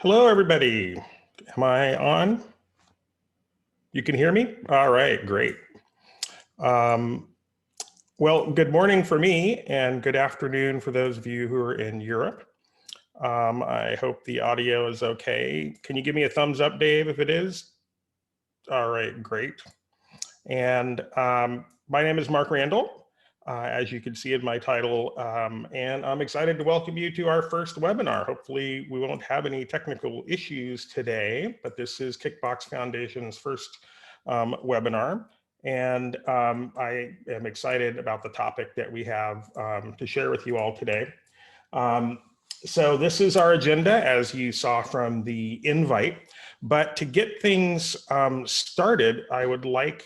Hello, everybody. Am I on? You can hear me? All right, great. Um, well, good morning for me and good afternoon for those of you who are in Europe. I hope the audio is okay. Can you give me a thumbs up, Dave, if it is? All right, great. And my name is Mark Randall, as you can see in my title, and I'm excited to welcome you to our first webinar. Hopefully we won't have any technical issues today, but this is Kickbox Foundation's first webinar. And I am excited about the topic that we have to share with you all today. So this is our agenda, as you saw from the invite. But to get things started, I would like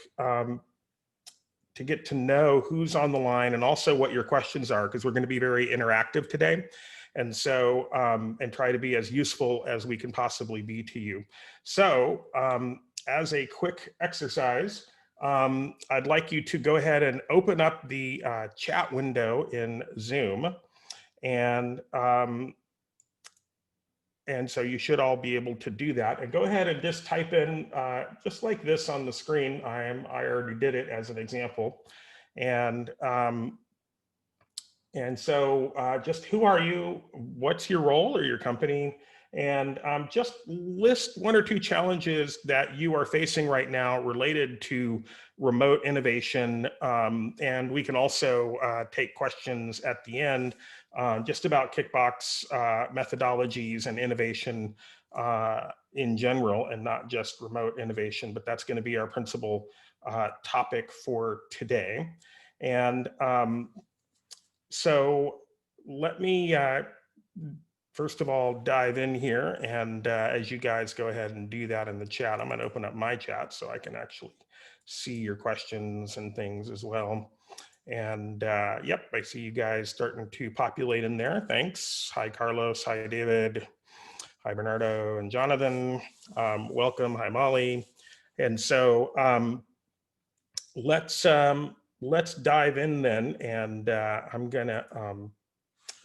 to get to know who's on the line and also what your questions are, because we're going to be very interactive today. And so, and try to be as useful as we can possibly be to you. So as a quick exercise, I'd like you to go ahead and open up the chat window in Zoom. And so you should all be able to do that. And go ahead and just type in, just like this on the screen. I already did it as an example. And so just who are you? What's your role or your company? And just list one or two challenges that you are facing right now related to remote innovation. And we can also take questions at the end just about Kickbox methodologies and innovation in general, and not just remote innovation, but that's going to be our principal topic for today. And so let me first of all dive in here, and as you guys go ahead and do that in the chat, I'm going to open up my chat so I can actually see your questions and things as well. And yep, I see you guys starting to populate in there. Thanks. Hi, Carlos. Hi, David. Hi, Bernardo and Jonathan. Welcome. Hi, Molly. And so let's dive in then. And I'm going to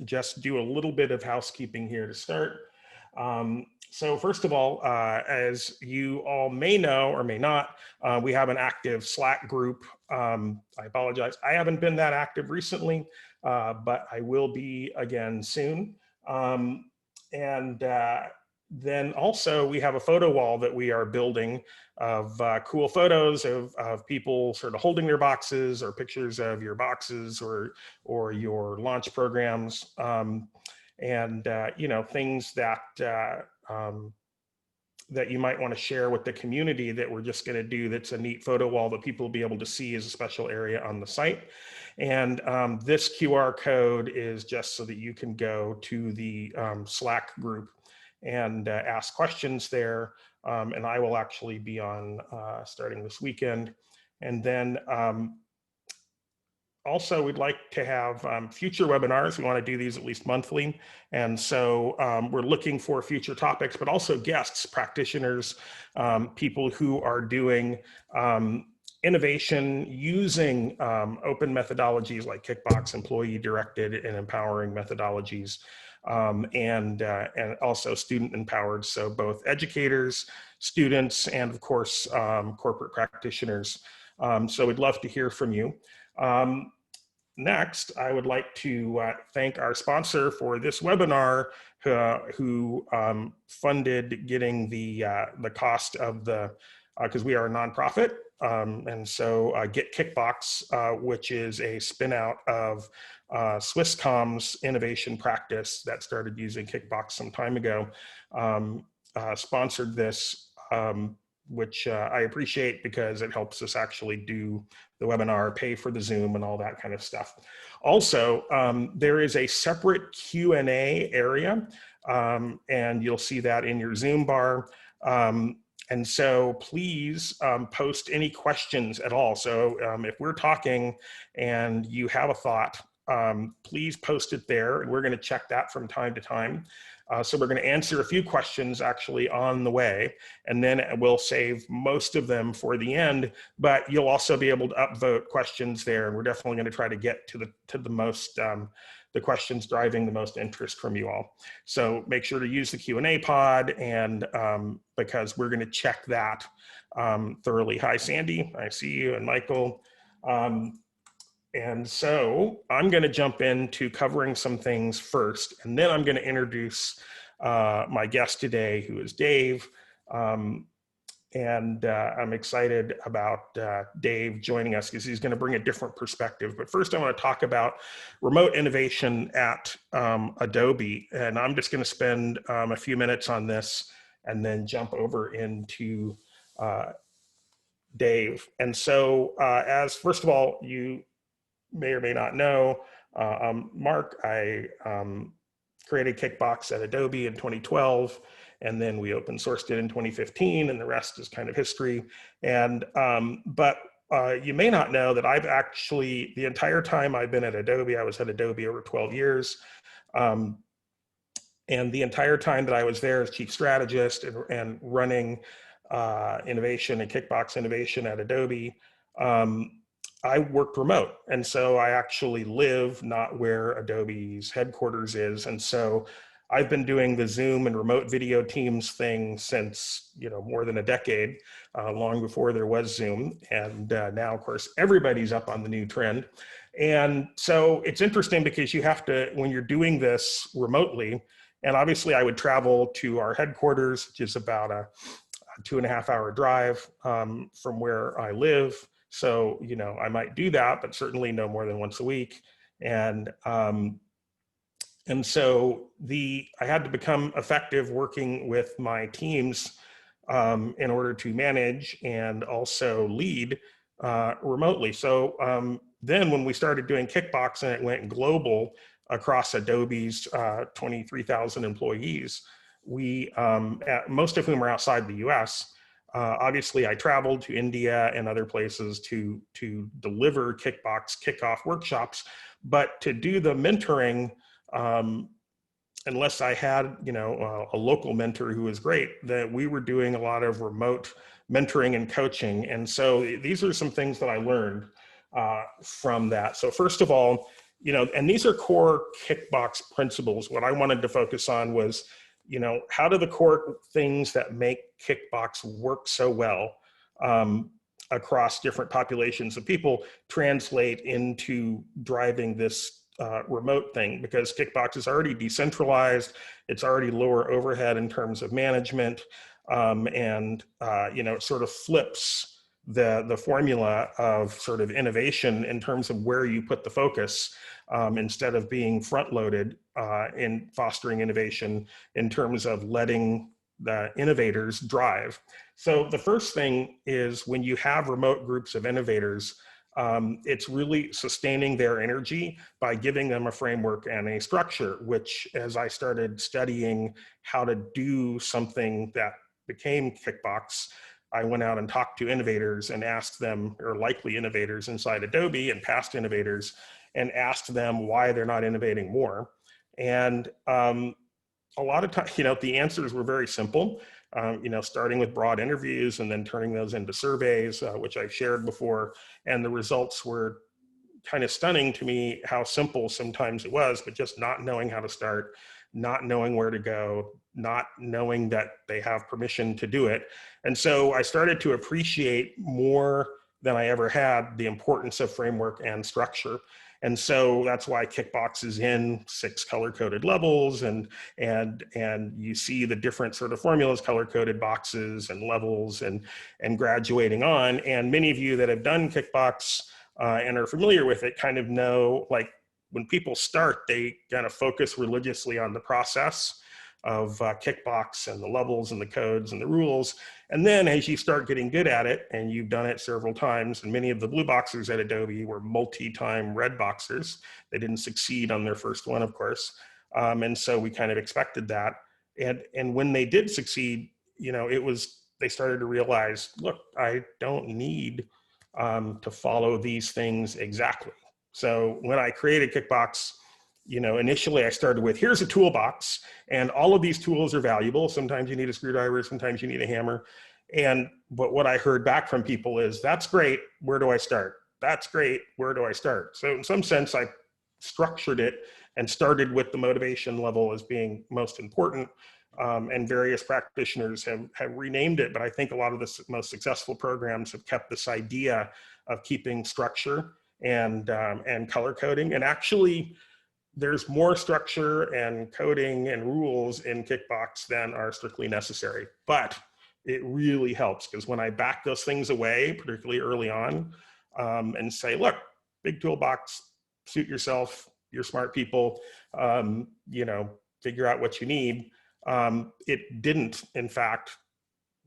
just do a little bit of housekeeping here to start. So first of all, as you all may know or may not, we have an active Slack group. I apologize, I haven't been that active recently, but I will be again soon. Then also we have a photo wall that we are building of cool photos of people sort of holding their boxes, or pictures of your boxes or your launch programs, and you know, things that that you might want to share with the community that we're just going to do. That's a neat photo wall that people will be able to see as a special area on the site. And this QR code is just so that you can go to the Slack group and ask questions there. And I will actually be on starting this weekend. And then also, we'd like to have future webinars. We want to do these at least monthly. And so we're looking for future topics, but also guests, practitioners, people who are doing innovation using open methodologies like Kickbox, employee-directed and empowering methodologies, and also student-empowered. So both educators, students, and of course, corporate practitioners. So we'd love to hear from you. Next, I would like to thank our sponsor for this webinar, who funded getting the cost of the, because we are a nonprofit, and so Get Kickbox, which is a spin out of Swisscom's innovation practice that started using Kickbox some time ago, sponsored this, which I appreciate because it helps us actually do the webinar, pay for the Zoom and all that kind of stuff. Also, there is a separate Q&A area, and you'll see that in your Zoom bar. And so please post any questions at all. So if we're talking and you have a thought, please post it there, and we're going to check that from time to time. So we're going to answer a few questions actually on the way, and then we'll save most of them for the end, but you'll also be able to upvote questions there, and we're definitely going to try to get to the most, the questions driving the most interest from you all. So make sure to use the Q&A pod, and because we're going to check that thoroughly. Hi, Sandy, I see you, and Michael. And so I'm going to jump into covering some things first, and then I'm going to introduce my guest today, who is Dave. I'm excited about Dave joining us because he's going to bring a different perspective. But first, I want to talk about remote innovation at Adobe. And I'm just going to spend a few minutes on this and then jump over into Dave. And so as first of all, you may or may not know, Mark. I created Kickbox at Adobe in 2012, and then we open sourced it in 2015, and the rest is kind of history. And but you may not know that I've actually, the entire time I've been at Adobe, I was at Adobe over 12 years. And the entire time that I was there as chief strategist and running innovation and Kickbox innovation at Adobe, I worked remote. And so I actually live not where Adobe's headquarters is. And so I've been doing the Zoom and remote video teams thing since, more than a decade, long before there was Zoom. And now, of course, everybody's up on the new trend. And so it's interesting because you have to, when you're doing this remotely, and obviously I would travel to our headquarters, which is about a 2.5-hour drive from where I live. So, I might do that, but certainly no more than once a week. And so I had to become effective working with my teams in order to manage and also lead remotely. So then when we started doing Kickbox and it went global across Adobe's 23,000 employees, most of whom are outside the US, obviously, I traveled to India and other places to deliver Kickbox kickoff workshops, but to do the mentoring, unless I had a local mentor who was great, that we were doing a lot of remote mentoring and coaching. And so these are some things that I learned from that. So first of all, and these are core Kickbox principles. What I wanted to focus on was, how do the core things that make Kickbox work so well across different populations of people translate into driving this remote thing? Because Kickbox is already decentralized, it's already lower overhead in terms of management, and it sort of flips the formula of sort of innovation in terms of where you put the focus, instead of being front loaded in fostering innovation in terms of letting the innovators drive. So the first thing is when you have remote groups of innovators, it's really sustaining their energy by giving them a framework and a structure, which as I started studying how to do something that became Kickbox, I went out and talked to innovators and asked them, or likely innovators inside Adobe and past innovators, and asked them why they're not innovating more. And a lot of times, the answers were very simple, starting with broad interviews and then turning those into surveys, which I've shared before. And the results were kind of stunning to me, how simple sometimes it was, but just not knowing how to start, not knowing where to go, not knowing that they have permission to do it. And so I started to appreciate more than I ever had the importance of framework and structure. And so that's why Kickbox is in 6 color-coded levels, and you see the different sort of formulas, color-coded boxes and levels and graduating on. And many of you that have done Kickbox and are familiar with it kind of know, like, when people start, they kind of focus religiously on the process of Kickbox and the levels and the codes and the rules. And then as you start getting good at it, and you've done it several times, and many of the blue boxers at Adobe were multi-time red boxers. They didn't succeed on their first one, of course. And so we kind of expected that. And when they did succeed, they started to realize, look, I don't need to follow these things exactly. So when I created Kickbox, initially I started with, here's a toolbox, and all of these tools are valuable. Sometimes you need a screwdriver, sometimes you need a hammer. But what I heard back from people is, that's great, where do I start? That's great, where do I start? So in some sense, I structured it and started with the motivation level as being most important. And various practitioners have renamed it, but I think a lot of the most successful programs have kept this idea of keeping structure and color coding. And actually, there's more structure and coding and rules in Kickbox than are strictly necessary. But it really helps, because when I back those things away, particularly early on, and say, look, big toolbox, suit yourself, you're smart people, figure out what you need. It didn't, in fact,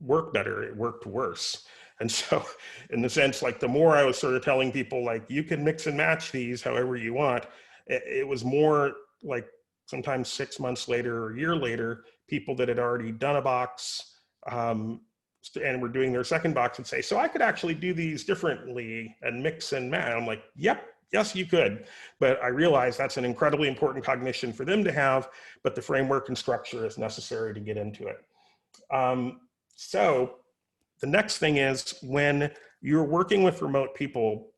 work better, it worked worse. And so in the sense, like, the more I was sort of telling people, like, you can mix and match these however you want, it was more like sometimes 6 months later or a year later, people that had already done a box and were doing their second box would say, so I could actually do these differently and mix and match. I'm like, yep, yes, you could. But I realized that's an incredibly important cognition for them to have, but the framework and structure is necessary to get into it. So the next thing is, when you're working with remote people,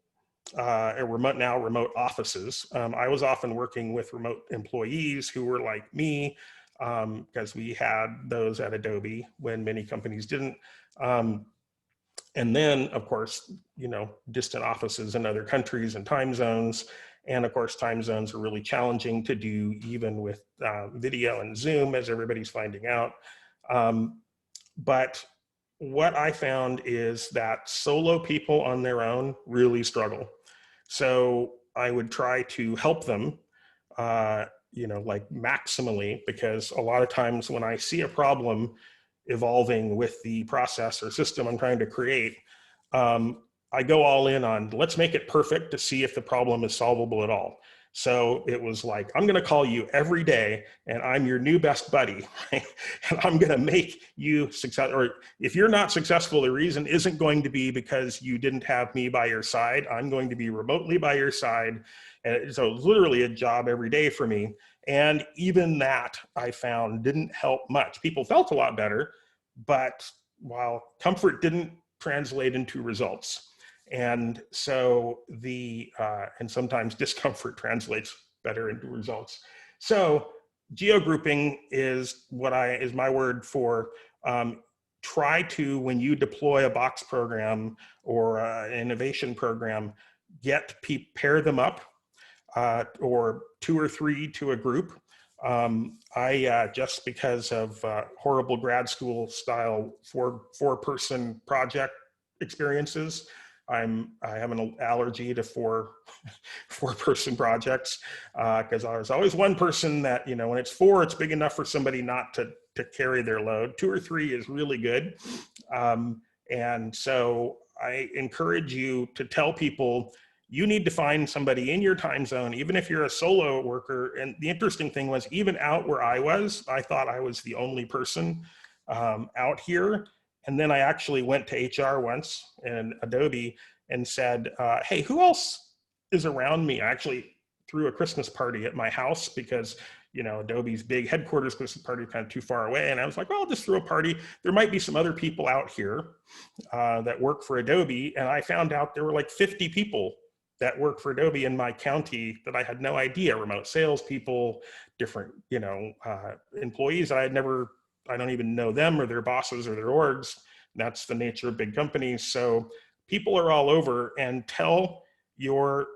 or remote offices. I was often working with remote employees who were like me, because we had those at Adobe when many companies didn't. And then, of course, distant offices in other countries and time zones. And of course, time zones are really challenging to do, even with video and Zoom, as everybody's finding out. But what I found is that solo people on their own really struggle. So I would try to help them, like maximally, because a lot of times when I see a problem evolving with the process or system I'm trying to create, I go all in on, let's make it perfect to see if the problem is solvable at all. So it was like, I'm going to call you every day and I'm your new best buddy, right? And I'm going to make you successful. Or if you're not successful, the reason isn't going to be because you didn't have me by your side. I'm going to be remotely by your side. And so it was literally a job every day for me. And even that, I found, didn't help much. People felt a lot better, but while comfort didn't translate into results. And so and sometimes discomfort translates better into results. So geo-grouping is my word for try to, when you deploy a box program or an innovation program, pair them up, or 2 or 3 to a group. I just because of horrible grad school style four-person project experiences, I have an allergy to four-person projects, because there's always one person that, when it's 4, it's big enough for somebody not to carry their load. 2 or 3 is really good. And so I encourage you to tell people, you need to find somebody in your time zone, even if you're a solo worker. And the interesting thing was, even out where I was, I thought I was the only person out here. And then I actually went to HR once in Adobe and said, hey, who else is around me? I actually threw a Christmas party at my house because, Adobe's big headquarters Christmas party kind of too far away. And I was like, well, I'll just throw a party. There might be some other people out here that work for Adobe. And I found out there were like 50 people that work for Adobe in my county that I had no idea, remote salespeople, different, employees that I don't even know them or their bosses or their orgs. That's the nature of big companies. So people are all over, and tell your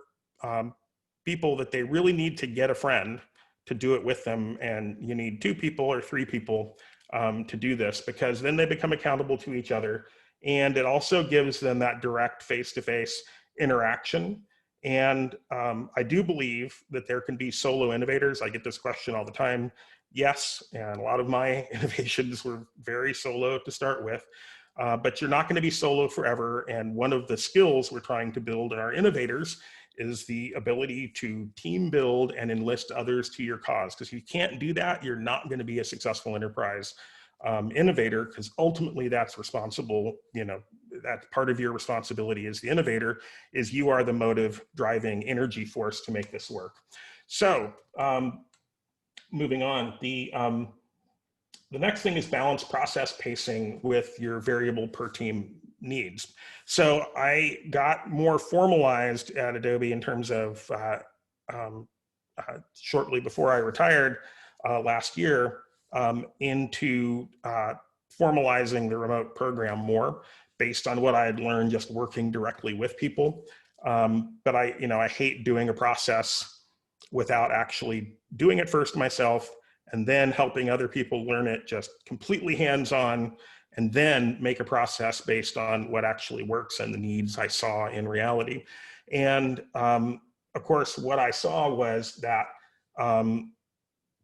people that they really need to get a friend to do it with them. And you need 2 people or 3 people to do this, because then they become accountable to each other. And it also gives them that direct face-to-face interaction. And I do believe that there can be solo innovators. I get this question all the time. Yes, and a lot of my innovations were very solo to start with, but you're not going to be solo forever. And one of the skills we're trying to build in our innovators is the ability to team build and enlist others to your cause. Because if you can't do that, you're not going to be a successful enterprise. innovator, because ultimately that's responsible, that's part of your responsibility as the innovator, is you are the motive driving energy force to make this work. So moving on, the next thing is balance process pacing with your variable per team needs. So I got more formalized at Adobe in terms of shortly before I retired last year into formalizing the remote program more based on what I had learned just working directly with people. But I hate doing a process without actually doing it first myself and then helping other people learn it just completely hands-on, and then make a process based on what actually works and the needs I saw in reality. And of course, what I saw was that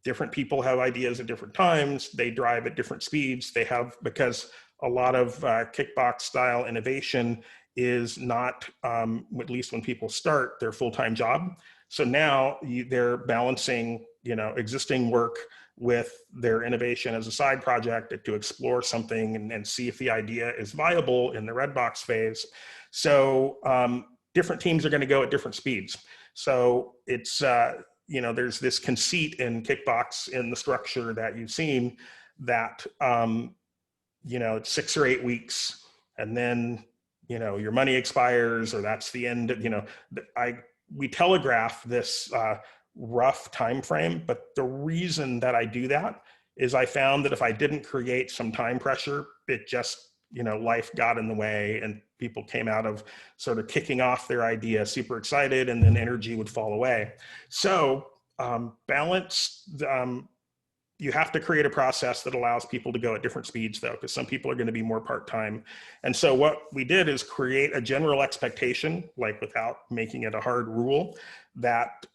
different people have ideas at different times, they drive at different speeds, because a lot of Kickbox style innovation is not, at least when people start, their full-time job. So now they're balancing, existing work with their innovation as a side project to explore something and see if the idea is viable in the red box phase. So different teams are going to go at different speeds. So it's, there's this conceit in Kickbox in the structure that you've seen that, it's 6 or 8 weeks, and then, your money expires, or that's the end of, we telegraph this rough time frame, but the reason that I do that is I found that if I didn't create some time pressure, it just, life got in the way and people came out of sort of kicking off their idea super excited, and then energy would fall away. So balance, you have to create a process that allows people to go at different speeds though, because some people are going to be more part-time. And so what we did is create a general expectation, like without making it a hard rule, that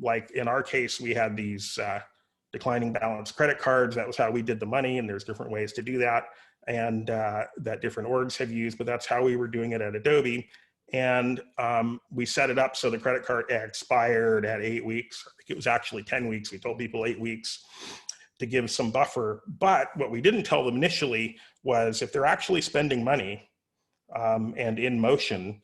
like in our case, we had these declining balance credit cards. That was how we did the money, and there's different ways to do that, and that different orgs have used, but that's how we were doing it at Adobe. And we set it up so the credit card expired at 8 weeks. I think it was actually 10 weeks. We told people 8 weeks to give some buffer. But what we didn't tell them initially was if they're actually spending money and in motion,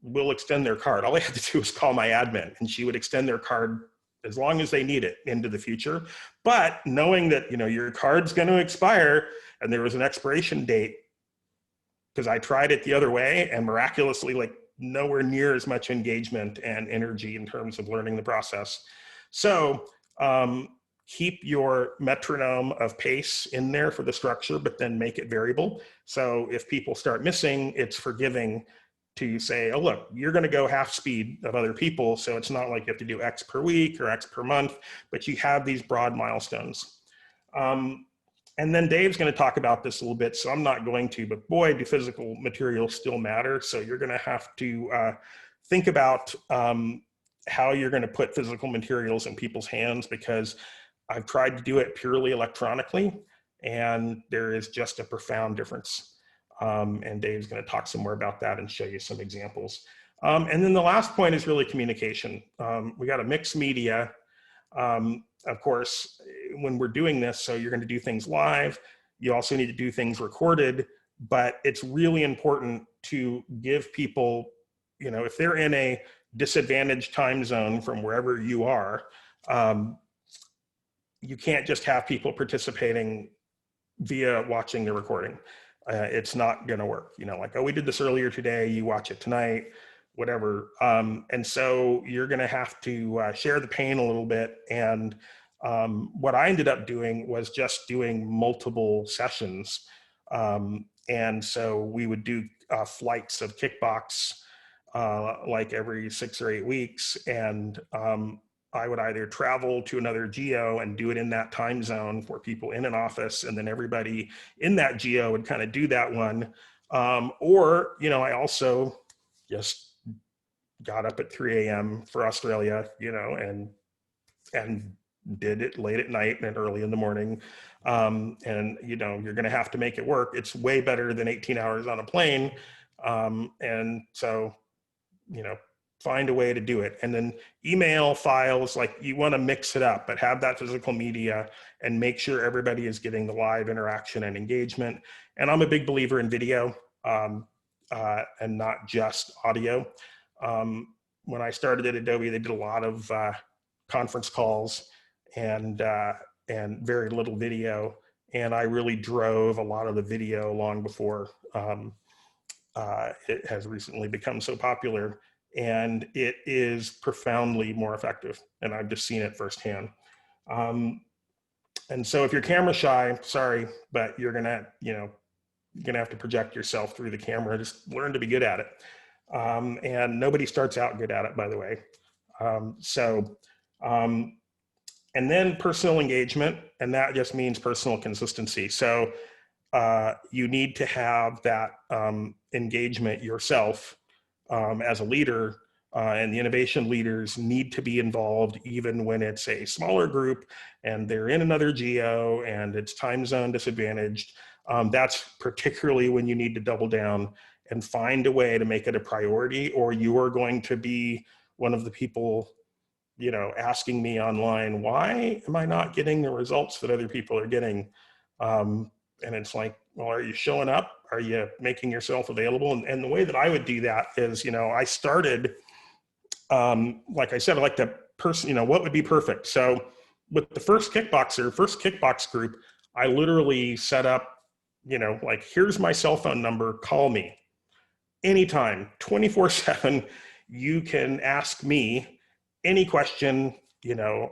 we'll extend their card. All they have to do is call my admin, and she would extend their card as long as they need it into the future. But knowing that, your card's going to expire and there was an expiration date, because I tried it the other way and miraculously, like nowhere near as much engagement and energy in terms of learning the process. So keep your metronome of pace in there for the structure, but then make it variable. So if people start missing, it's forgiving to say, oh, look, you're going to go half speed of other people. So it's not like you have to do X per week or X per month, but you have these broad milestones. And then Dave's going to talk about this a little bit, so I'm not going to, but boy, do physical materials still matter. So you're going to have to think about how you're going to put physical materials in people's hands, because I've tried to do it purely electronically, and there is just a profound difference. And Dave's going to talk some more about that and show you some examples. And then the last point is really communication. We got a mixed media. Of course, when we're doing this, so you're going to do things live, you also need to do things recorded, but it's really important to give people, if they're in a disadvantaged time zone from wherever you are, you can't just have people participating via watching the recording. It's not going to work, like, oh, we did this earlier today, you watch it tonight, whatever. And so you're going to have to share the pain a little bit. And what I ended up doing was just doing multiple sessions. And so we would do flights of Kickbox like every 6 or 8 weeks. And I would either travel to another geo and do it in that time zone for people in an office, and then everybody in that geo would kind of do that one. Or, I also just got up at 3 a.m. for Australia, and did it late at night and early in the morning. And, you're going to have to make it work. It's way better than 18 hours on a plane. And so, find a way to do it. And then email files, like you want to mix it up, but have that physical media and make sure everybody is getting the live interaction and engagement. And I'm a big believer in video and not just audio. When I started at Adobe, they did a lot of conference calls and very little video. And I really drove a lot of the video long before it has recently become so popular. And it is profoundly more effective. And I've just seen it firsthand. And so if you're camera shy, sorry, but you're gonna have to project yourself through the camera. Just learn to be good at it. And nobody starts out good at it, by the way. And then personal engagement, and that just means personal consistency. So you need to have that engagement yourself as a leader, and the innovation leaders need to be involved even when it's a smaller group and they're in another geo and it's time zone disadvantaged. That's particularly when you need to double down and find a way to make it a priority, or you are going to be one of the people, asking me online, why am I not getting the results that other people are getting? And it's like, well, are you showing up? Are you making yourself available? And the way that I would do that is, I started, like I said, I like to what would be perfect. So with the first Kickbox group, I literally set up, like, here's my cell phone number, call me anytime, 24/7. You can ask me any question,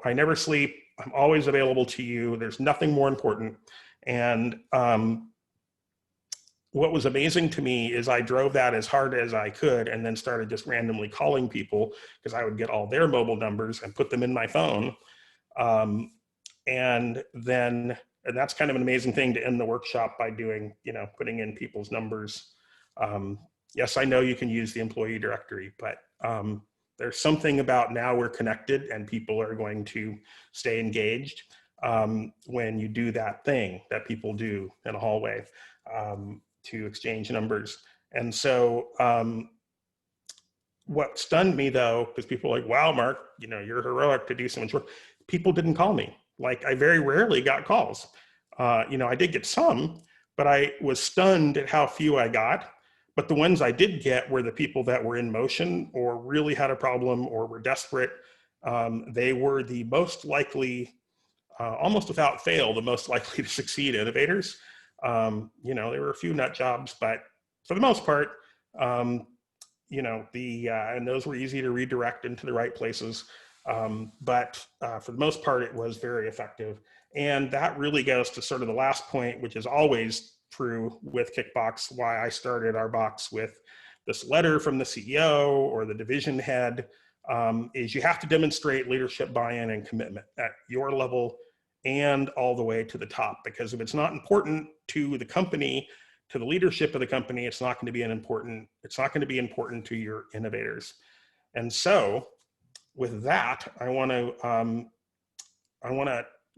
I never sleep. I'm always available to you. There's nothing more important. And what was amazing to me is I drove that as hard as I could and then started just randomly calling people because I would get all their mobile numbers and put them in my phone. And that's kind of an amazing thing to end the workshop by doing, putting in people's numbers. Yes, I know you can use the employee directory, but there's something about now we're connected and people are going to stay engaged when you do that thing that people do in a hallway to exchange numbers. And so what stunned me though, because people are like, wow, Mark, you're heroic to do so much work. People didn't call me. Like, I very rarely got calls. I did get some, but I was stunned at how few I got. But the ones I did get were the people that were in motion or really had a problem or were desperate. They were the most likely, almost without fail, the most likely to succeed innovators. There were a few nut jobs, but for the most part, and those were easy to redirect into the right places. But for the most part, it was very effective. And that really goes to sort of the last point, which is always true with Kickbox, why I started our box with this letter from the CEO or the division head, is you have to demonstrate leadership buy-in and commitment at your level and all the way to the top. Because if it's not important to the company, to the leadership of the company, it's not going to be important to your innovators. And so with that, I want to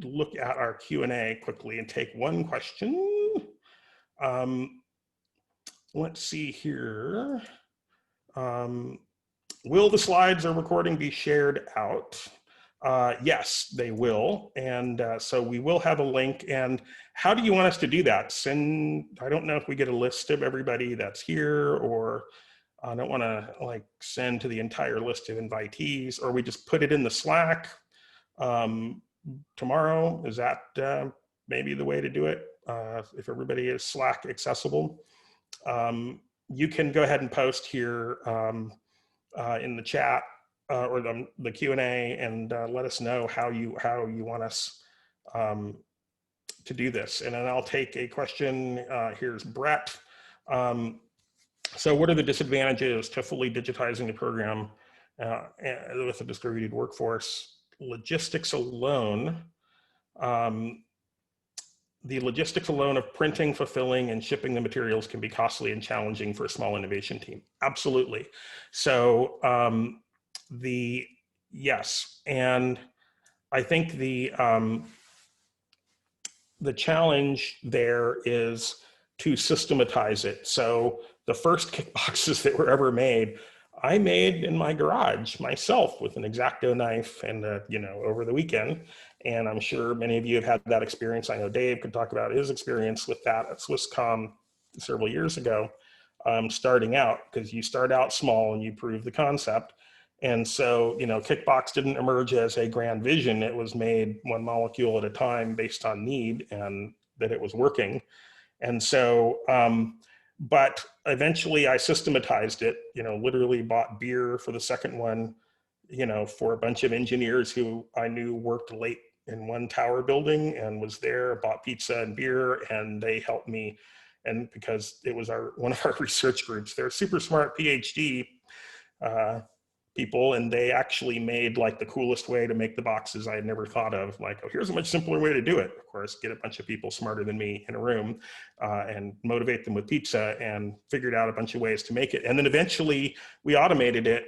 look at our Q&A quickly and take one question. Let's see here. Will the slides or recording be shared out? Yes, they will. And so we will have a link. And how do you want us to do that? I don't know if we get a list of everybody that's here, or I don't want to send to the entire list of invitees, or we just put it in the Slack tomorrow. Is that maybe the way to do it? If everybody is Slack accessible. You can go ahead and post here in the chat or the Q&A and let us know how you want us to do this. And then I'll take a question. Here's Brett. So what are the disadvantages to fully digitizing the program with a distributed workforce? Logistics alone. The logistics alone of printing, fulfilling, and shipping the materials can be costly and challenging for a small innovation team. Absolutely. So yes, and I think the challenge there is to systematize it. So the first Kickboxes that were ever made, I made in my garage myself with an X-Acto knife and, over the weekend. And I'm sure many of you have had that experience. I know Dave could talk about his experience with that at Swisscom several years ago, starting out, because you start out small and you prove the concept. And so, Kickbox didn't emerge as a grand vision. It was made one molecule at a time based on need and that it was working. And so, but eventually I systematized it, literally bought beer for the second one, for a bunch of engineers who I knew worked late in one tower building and was there, bought pizza and beer, and they helped me. And because it was one of our research groups, they're super smart PhD people, and they actually made like the coolest way to make the boxes I had never thought of. Like, oh, here's a much simpler way to do it. Of course, get a bunch of people smarter than me in a room and motivate them with pizza, and figured out a bunch of ways to make it. And then eventually we automated it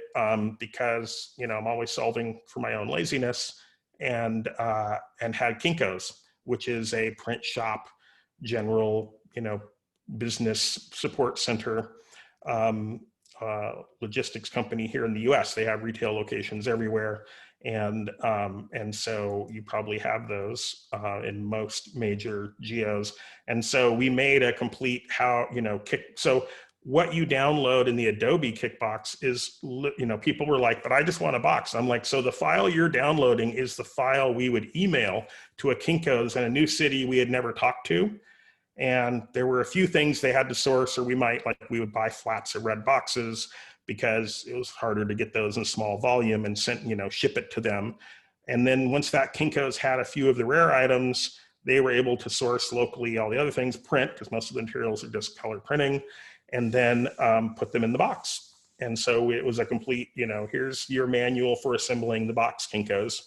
because, I'm always solving for my own laziness, and had Kinko's, which is a print shop, general, business support center, logistics company here in the US. They have retail locations everywhere. And so you probably have those in most major geos. And so we made a complete so what you download in the Adobe Kickbox is, people were like, but I just want a box. I'm like, so the file you're downloading is the file we would email to a Kinko's in a new city we had never talked to. And there were a few things they had to source, or we would buy flats of red boxes because it was harder to get those in small volume and ship it to them. And then once that Kinko's had a few of the rare items, they were able to source locally all the other things, print, because most of the materials are just color printing, and then put them in the box. And so it was a complete, here's your manual for assembling the box Kinko's.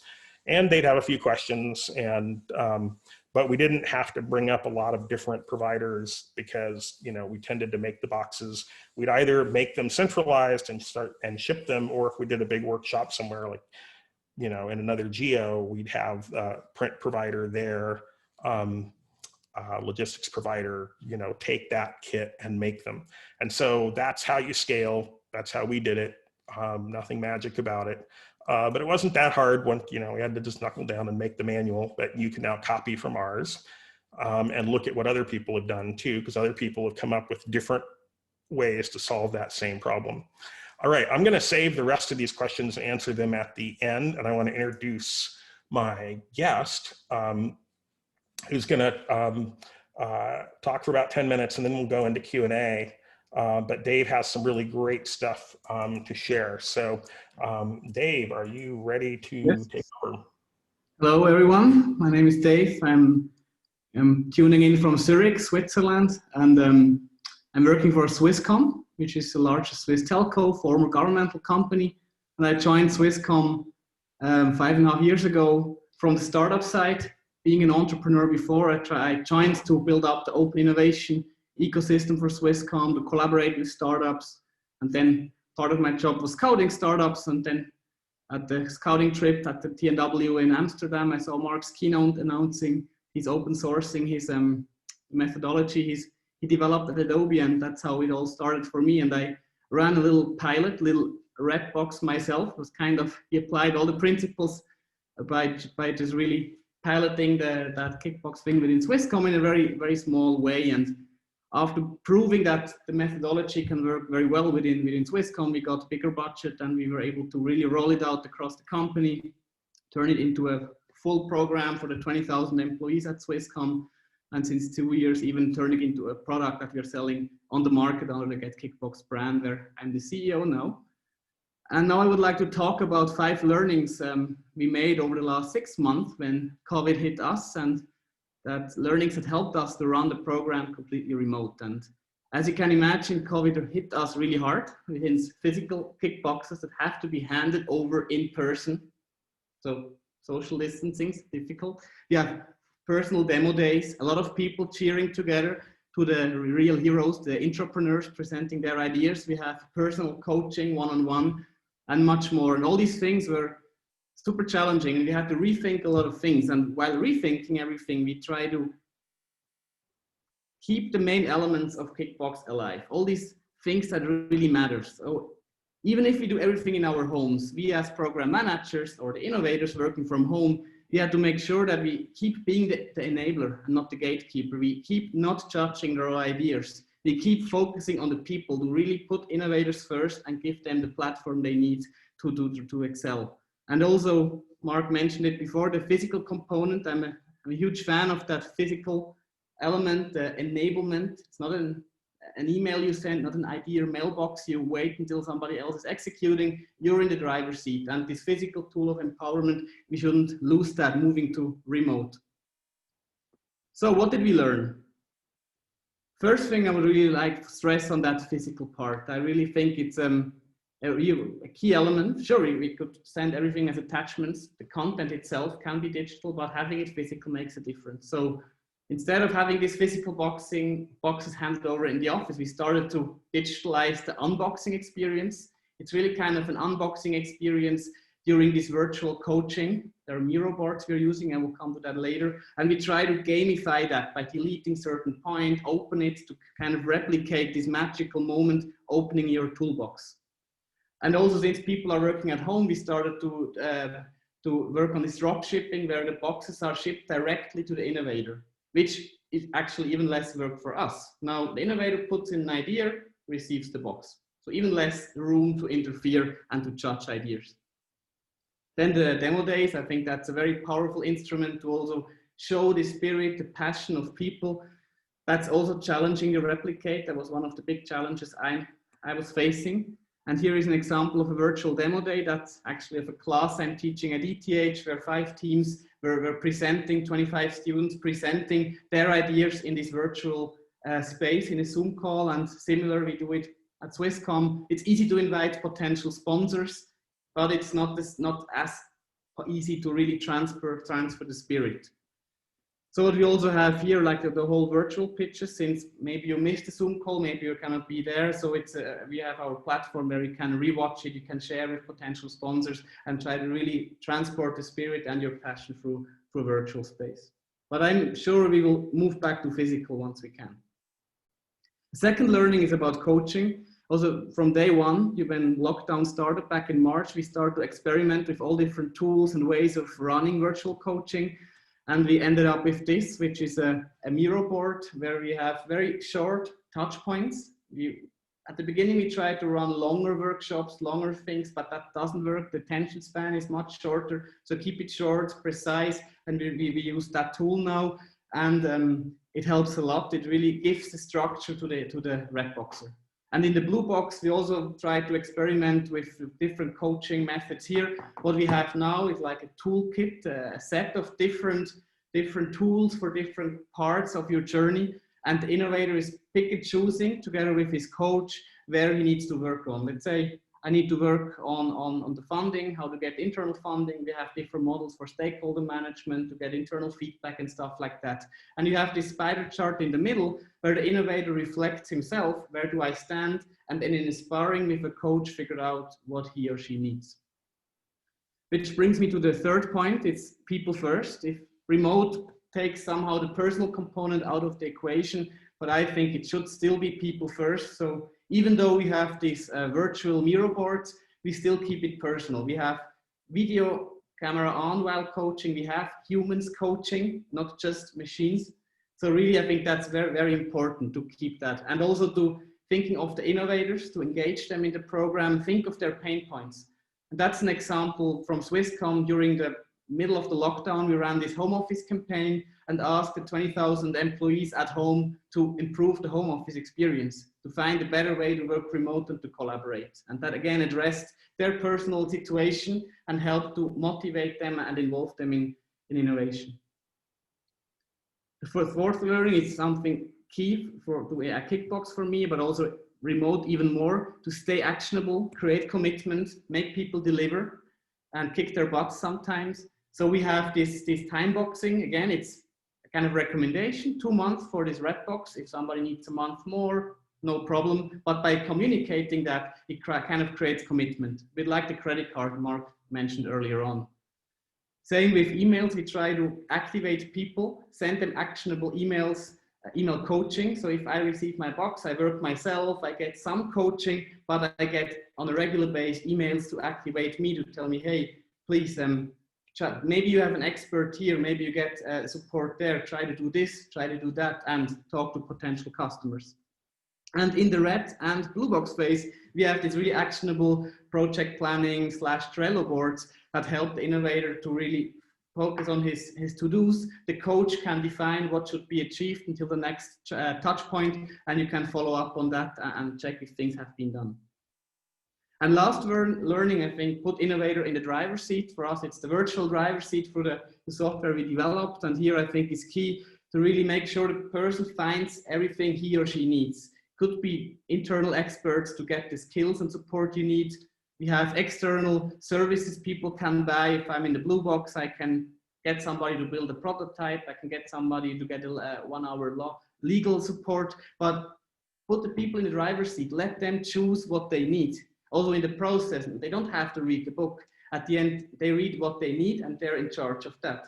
And they'd have a few questions, but we didn't have to bring up a lot of different providers because, we tended to make the boxes. We'd either make them centralized and start and ship them, or if we did a big workshop somewhere like, in another geo, we'd have a print provider there, logistics provider, take that kit and make them. And so that's how you scale. That's how we did it. Nothing magic about it. But it wasn't that hard when, we had to just knuckle down and make the manual that you can now copy from ours, and look at what other people have done too, because other people have come up with different ways to solve that same problem. All right, I'm gonna save the rest of these questions and answer them at the end, and I wanna introduce my guest, who's gonna talk for about 10 minutes, and then we'll go into Q&A. But Dave has some really great stuff to share. So Dave, are you ready to take over? Hello, everyone. My name is Dave. I'm tuning in from Zurich, Switzerland, and I'm working for Swisscom, which is the largest Swiss telco, former governmental company. And I joined Swisscom 5.5 years ago from the startup side. Being an entrepreneur before, I joined to build up the open innovation ecosystem for Swisscom, to collaborate with startups. And then part of my job was scouting startups. And then at the scouting trip at the TNW in Amsterdam, I saw Mark's keynote announcing he's open sourcing his methodology. He developed at Adobe, and that's how it all started for me. And I ran a little pilot, little red box myself. It was kind of, he applied all the principles by just really piloting that Kickbox thing within Swisscom in a very, very small way. And after proving that the methodology can work very well within Swisscom, we got a bigger budget, and we were able to really roll it out across the company, turn it into a full program for the 20,000 employees at Swisscom, and since 2 years, even turning into a product that we are selling on the market under the Get Kickbox brand, where I'm the CEO now. And now I would like to talk about 5 learnings we made over the last 6 months when COVID hit us, and that learnings that helped us to run the program completely remote. And as you can imagine, COVID hit us really hard. Hence physical kickboxes that have to be handed over in person. So social distancing is difficult. We have personal demo days, a lot of people cheering together to the real heroes, the entrepreneurs presenting their ideas. We have personal coaching, one-on-one, and much more. And all these things were super challenging, and we had to rethink a lot of things. And while rethinking everything, we try to keep the main elements of Kickbox alive. All these things that really matter. So even if we do everything in our homes, we as program managers or the innovators working from home, we have to make sure that we keep being the enabler and not the gatekeeper. We keep not judging their ideas. We keep focusing on the people to really put innovators first and give them the platform they need to excel. And also, Mark mentioned it before, the physical component. I'm a huge fan of that physical element, the enablement. It's not an email you send, not an idea mailbox. You wait until somebody else is executing. You're in the driver's seat. And this physical tool of empowerment, we shouldn't lose that moving to remote. So what did we learn? First thing I would really like to stress on that physical part. I really think it's a key element. Sure, we could send everything as attachments. The content itself can be digital, but having it physical makes a difference. So instead of having these physical boxes handed over in the office, we started to digitalize the unboxing experience. It's really kind of an unboxing experience during this virtual coaching. There are Miro boards we're using, and we'll come to that later. And we try to gamify that by deleting certain point, open it to kind of replicate this magical moment, opening your toolbox. And also, since people are working at home, we started to work on this drop shipping, where the boxes are shipped directly to the innovator, which is actually even less work for us. Now, the innovator puts in an idea, receives the box. So even less room to interfere and to judge ideas. Then the demo days, I think that's a very powerful instrument to also show the spirit, the passion of people. That's also challenging to replicate. That was one of the big challenges I was facing. And here is an example of a virtual demo day. That's actually of a class I'm teaching at ETH, where 5 teams were presenting, 25 students presenting their ideas in this virtual space in a Zoom call. And similar, we do it at Swisscom. It's easy to invite potential sponsors, but it's not as easy to really transfer the spirit. So what we also have here, like the whole virtual pitches, since maybe you missed the Zoom call, maybe you cannot be there. So it's we have our platform where you can rewatch it, you can share with potential sponsors and try to really transport the spirit and your passion through virtual space. But I'm sure we will move back to physical once we can. The second learning is about coaching. Also from day one, when lockdown started back in March, we started to experiment with all different tools and ways of running virtual coaching. And we ended up with this, which is a Miro board where we have very short touch points. At the beginning, we tried to run longer workshops, longer things, but that doesn't work. The attention span is much shorter. So keep it short, precise, and we use that tool now. And it helps a lot. It really gives the structure to the red boxer. And in the blue box, we also try to experiment with different coaching methods here. What we have now is like a toolkit, a set of different tools for different parts of your journey. And the innovator is pick and choosing together with his coach where he needs to work on. Let's say I need to work on the funding, how to get internal funding. We have different models for stakeholder management to get internal feedback and stuff like that. And you have this spider chart in the middle where the innovator reflects himself, where do I stand? And then in sparring with a coach, figure out what he or she needs. Which brings me to the third point, it's people first. If remote takes somehow the personal component out of the equation, but I think it should still be people first. So even though we have these virtual Miro boards, we still keep it personal. We have video camera on while coaching. We have humans coaching, not just machines. So really, I think that's very, very important to keep that. And also to thinking of the innovators, to engage them in the program, think of their pain points. And that's an example from Swisscom. During the middle of the lockdown, we ran this home office campaign and asked the 20,000 employees at home to improve the home office experience, to find a better way to work remote and to collaborate. And that again addressed their personal situation and helped to motivate them and involve them in innovation. The fourth learning is something key for a Kickbox for me, but also remote even more, to stay actionable, create commitment, make people deliver and kick their butts sometimes. So we have this time boxing. Again, it's a kind of recommendation, 2 months for this red box. If somebody needs a month more, no problem. But by communicating that, it kind of creates commitment. A bit like the credit card Mark mentioned earlier on. Same with emails, we try to activate people, send them actionable emails, email coaching. So if I receive my box, I work myself, I get some coaching, but I get on a regular basis emails to activate me, to tell me, hey, please, maybe you have an expert here, maybe you get support there, try to do this, try to do that, and talk to potential customers. And in the red and blue box phase, we have this really actionable project planning / Trello boards that help the innovator to really focus on his to-dos. The coach can define what should be achieved until the next touch point, and you can follow up on that and check if things have been done. And last learning, I think, put innovator in the driver's seat. For us, it's the virtual driver's seat for the software we developed. And here I think is key to really make sure the person finds everything he or she needs. Could be internal experts to get the skills and support you need. We have external services people can buy. If I'm in the blue box, I can get somebody to build a prototype. I can get somebody to get a 1 hour legal support, but put the people in the driver's seat, let them choose what they need. Also in the process, they don't have to read the book. At the end, they read what they need and they're in charge of that.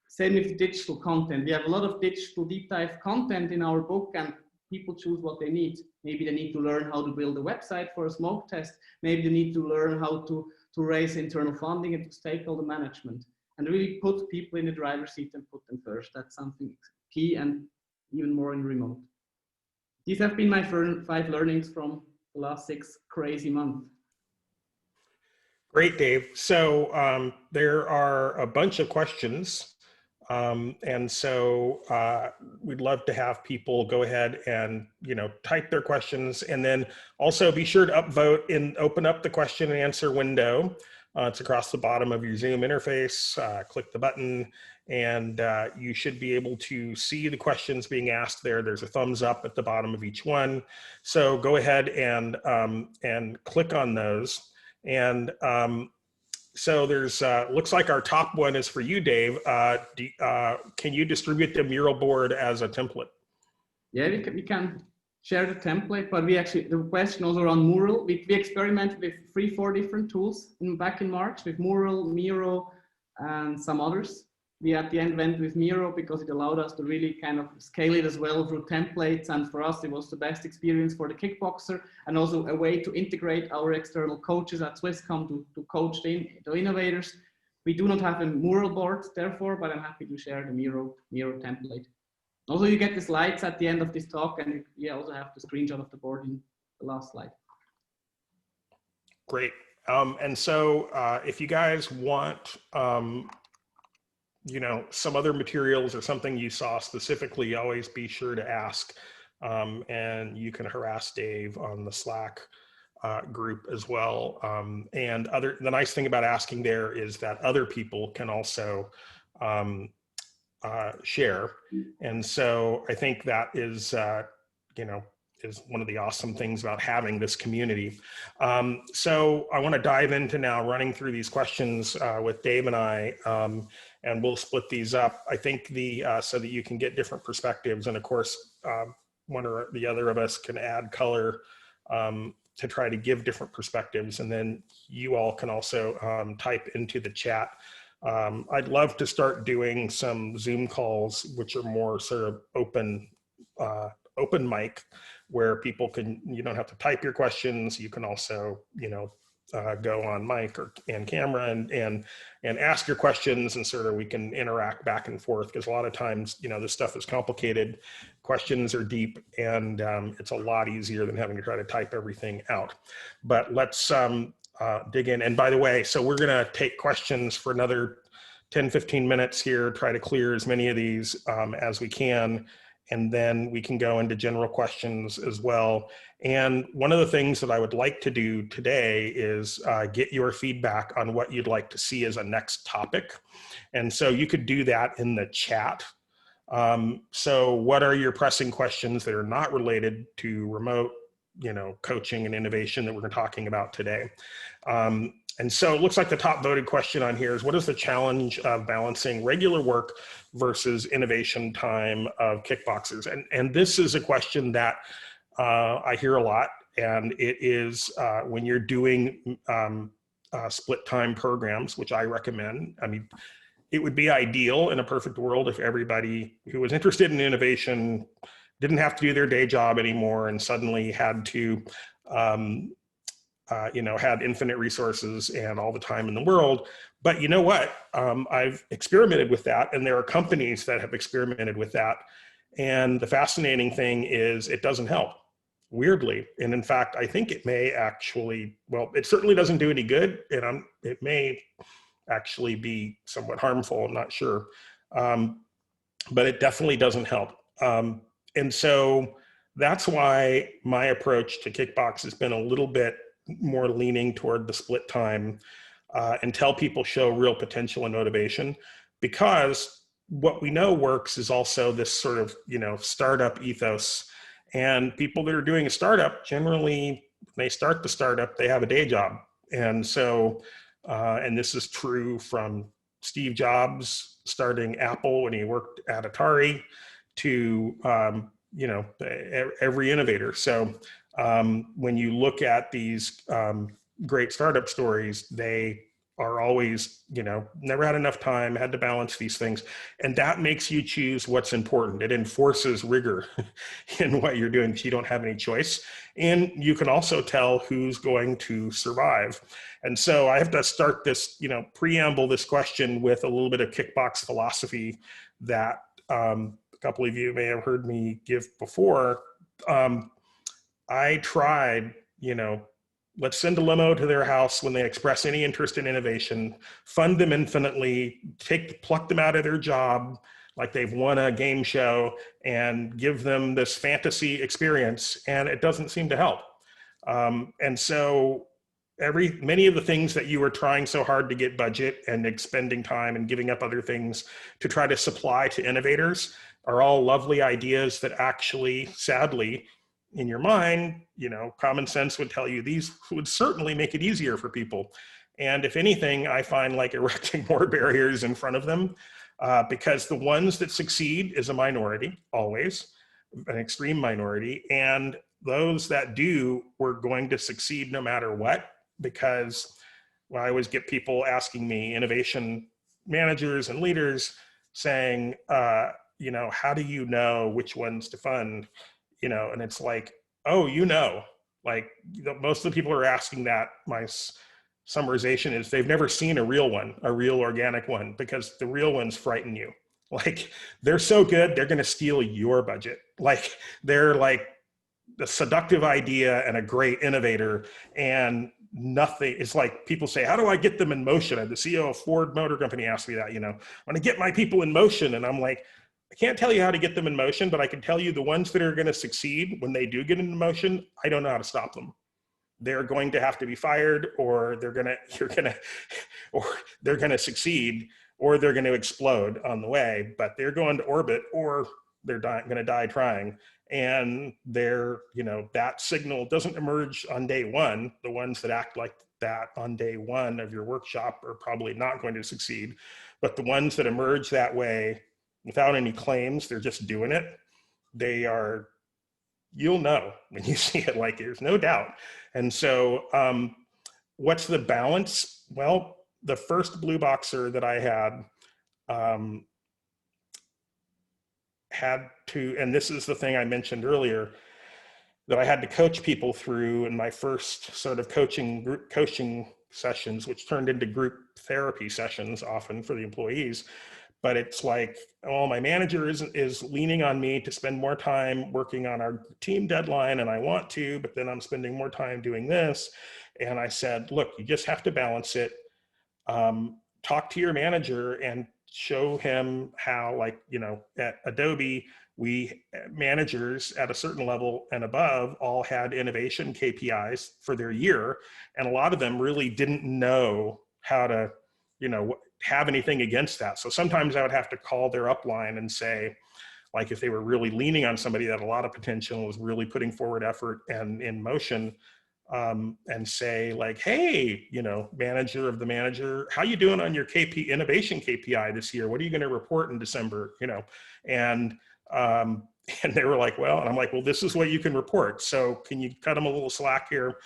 Same with digital content. We have a lot of digital deep dive content in our book, and people choose what they need. Maybe they need to learn how to build a website for a smoke test. Maybe they need to learn how to raise internal funding and to stakeholder management. And really put people in the driver's seat and put them first. That's something key, and even more in remote. These have been my 5 learnings from the last 6 crazy months. Great, Dave. So there are a bunch of questions. And so we'd love to have people go ahead and, type their questions, and then also be sure to upvote and open up the question and answer window. It's across the bottom of your Zoom interface. Click the button, and you should be able to see the questions being asked there. There's a thumbs up at the bottom of each one. So go ahead and click on those. And so there's, looks like our top one is for you, Dave. Can you distribute the mural board as a template? Yeah, we can share the template, but the question also around Mural. We experimented with 3-4 different tools back in March with Mural, Miro, and some others. We at the end went with Miro because it allowed us to really kind of scale it as well through templates. And for us, it was the best experience for the Kickboxer, and also a way to integrate our external coaches at Swisscom to coach the innovators. We do not have a Mural board, therefore, but I'm happy to share the Miro template. Also, you get the slides at the end of this talk, and you also have the screenshot of the board in the last slide. Great. And so if you guys want, some other materials or something you saw specifically, always be sure to ask. And you can harass Dave on the Slack group as well. And the nice thing about asking there is that other people can also share. And so I think that is, is one of the awesome things about having this community. So I want to dive into now running through these questions with Dave and I, and we'll split these up. I think so that you can get different perspectives. And of course, one or the other of us can add color to try to give different perspectives. And then you all can also type into the chat. I'd love to start doing some Zoom calls, which are more sort of open mic, where people you don't have to type your questions. You can also, go on mic and camera and ask your questions, and sort of we can interact back and forth, because a lot of times, this stuff is complicated. Questions are deep, and it's a lot easier than having to try to type everything out. But let's dig in. And by the way, so we're going to take questions for another 10-15 minutes here, try to clear as many of these as we can. And then we can go into general questions as well. And one of the things that I would like to do today is get your feedback on what you'd like to see as a next topic. And so you could do that in the chat. So what are your pressing questions that are not related to remote, coaching and innovation that we're talking about today? And so it looks like the top voted question on here is, what is the challenge of balancing regular work versus innovation time of kickboxers? And this is a question that I hear a lot, and it is when you're doing split time programs, which I recommend. I mean, it would be ideal in a perfect world if everybody who was interested in innovation didn't have to do their day job anymore and suddenly had to, had infinite resources and all the time in the world. But you know what? I've experimented with that, and there are companies that have experimented with that. And the fascinating thing is it doesn't help, weirdly. And in fact, I think it may actually, well, it certainly doesn't do any good, and it may actually be somewhat harmful, I'm not sure. But it definitely doesn't help. And so that's why my approach to Kickbox has been a little bit more leaning toward the split time until people show real potential and motivation, because what we know works is also this sort of, startup ethos. And people that are doing a startup, generally, when they start the startup, they have a day job. And so, and this is true from Steve Jobs starting Apple when he worked at Atari to, every innovator. So when you look at these great startup stories, they are always, never had enough time, had to balance these things. And that makes you choose what's important. It enforces rigor in what you're doing because you don't have any choice. And you can also tell who's going to survive. And so I have to start this, preamble this question with a little bit of Kickbox philosophy that a couple of you may have heard me give before. I tried, let's send a limo to their house when they express any interest in innovation, fund them infinitely, pluck them out of their job like they've won a game show, and give them this fantasy experience, and it doesn't seem to help. And so many of the things that you were trying so hard to get budget and expending time and giving up other things to try to supply to innovators are all lovely ideas that actually, sadly, in your mind, common sense would tell you these would certainly make it easier for people. And if anything, I find like erecting more barriers in front of them, because the ones that succeed is a minority, always, an extreme minority. And those that do, were going to succeed no matter what, because I always get people asking me, innovation managers and leaders, saying, how do you know which ones to fund? And it's like, oh, like most of the people are asking that. My summarization is they've never seen a real one, a real organic one, because the real ones frighten you. Like they're so good, they're going to steal your budget. Like they're like a seductive idea and a great innovator, and nothing. It's like people say, how do I get them in motion? And the CEO of Ford Motor Company asked me that, I want to get my people in motion. And I'm like, I can't tell you how to get them in motion, but I can tell you the ones that are going to succeed when they do get into motion, I don't know how to stop them. They're going to have to be fired, or they're going to succeed, or they're going to explode on the way, but they're going to orbit, or they're going to die trying. And that signal doesn't emerge on day one. The ones that act like that on day one of your workshop are probably not going to succeed, but the ones that emerge that way without any claims, they're just doing it, you'll know when you see it, like there's no doubt. And so what's the balance? Well, the first Blue Boxer that I had to, and this is the thing I mentioned earlier, that I had to coach people through in my first sort of group coaching sessions, which turned into group therapy sessions often for the employees. But it's like, oh, my manager is leaning on me to spend more time working on our team deadline, and I want to, but then I'm spending more time doing this. And I said, look, you just have to balance it. Talk to your manager and show him how, like, at Adobe, managers at a certain level and above all had innovation KPIs for their year. And a lot of them really didn't know how to, have anything against that. So sometimes I would have to call their upline and say, like, if they were really leaning on somebody that had a lot of potential, was really putting forward effort and in motion, and say like, hey, manager of the manager, how you doing on your innovation KPI this year? What are you going to report in December? And And they were like, well, and I'm like, well, this is what you can report. So can you cut them a little slack here?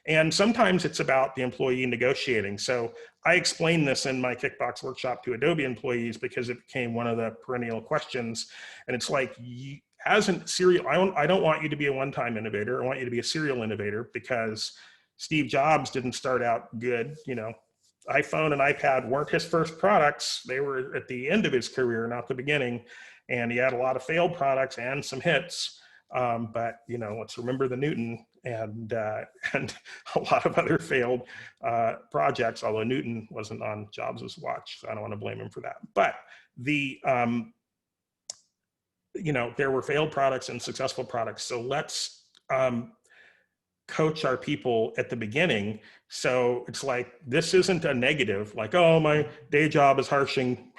And sometimes it's about the employee negotiating. So I explained this in my Kickbox workshop to Adobe employees because it became one of the perennial questions. And it's like, as a serial, I don't want you to be a one-time innovator. I want you to be a serial innovator, because Steve Jobs didn't start out good. You know, iPhone and iPad weren't his first products. They were at the end of his career, not the beginning. And he had a lot of failed products and some hits. But, you know, let's remember the Newton and a lot of other failed projects, although Newton wasn't on Jobs' watch, so I don't want to blame him for that. But the, you know, there were failed products and successful products. So let's coach our people at the beginning. So it's like, this isn't a negative, like, oh, my day job is harshing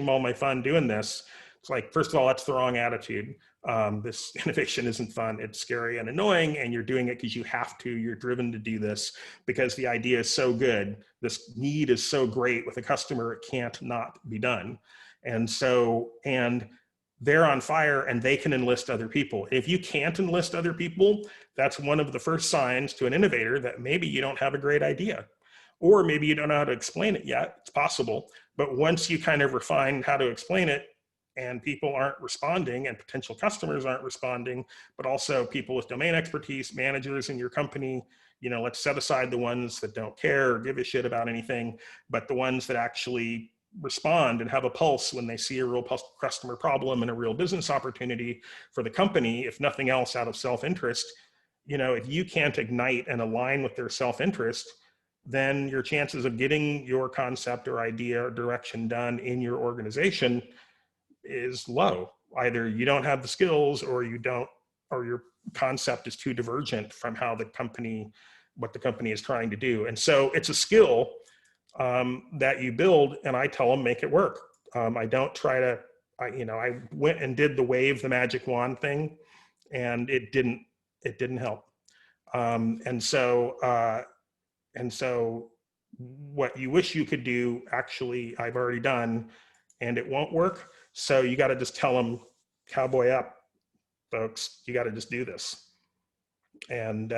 all my fun doing this. It's like, first of all, that's the wrong attitude. This innovation isn't fun. It's scary and annoying, and you're doing it because you have to. You're driven to do this because the idea is so good. This need is so great with a customer, it can't not be done. And so, and they're on fire, and they can enlist other people. If you can't enlist other people, that's one of the first signs to an innovator that maybe you don't have a great idea, or maybe you don't know how to explain it yet. It's possible. But once you kind of refine how to explain it, and people aren't responding, and potential customers aren't responding, but also people with domain expertise, managers in your company, you know, let's set aside the ones that don't care or give a shit about anything, but the ones that actually respond and have a pulse when they see a real customer problem and a real business opportunity for the company, if nothing else out of self-interest. You know, if you can't ignite and align with their self-interest, then your chances of getting your concept or idea or direction done in your organization is low. Either you don't have the skills, or you don't, or your concept is too divergent from how the company, what the company is trying to do. And so it's a skill that you build, and I tell them, make it work. I don't try to, I went and did the wave the magic wand thing, and it didn't help. And so what you wish you could do, actually, I've already done, and it won't work. So you got to just tell them, cowboy up, folks, you got to just do this. And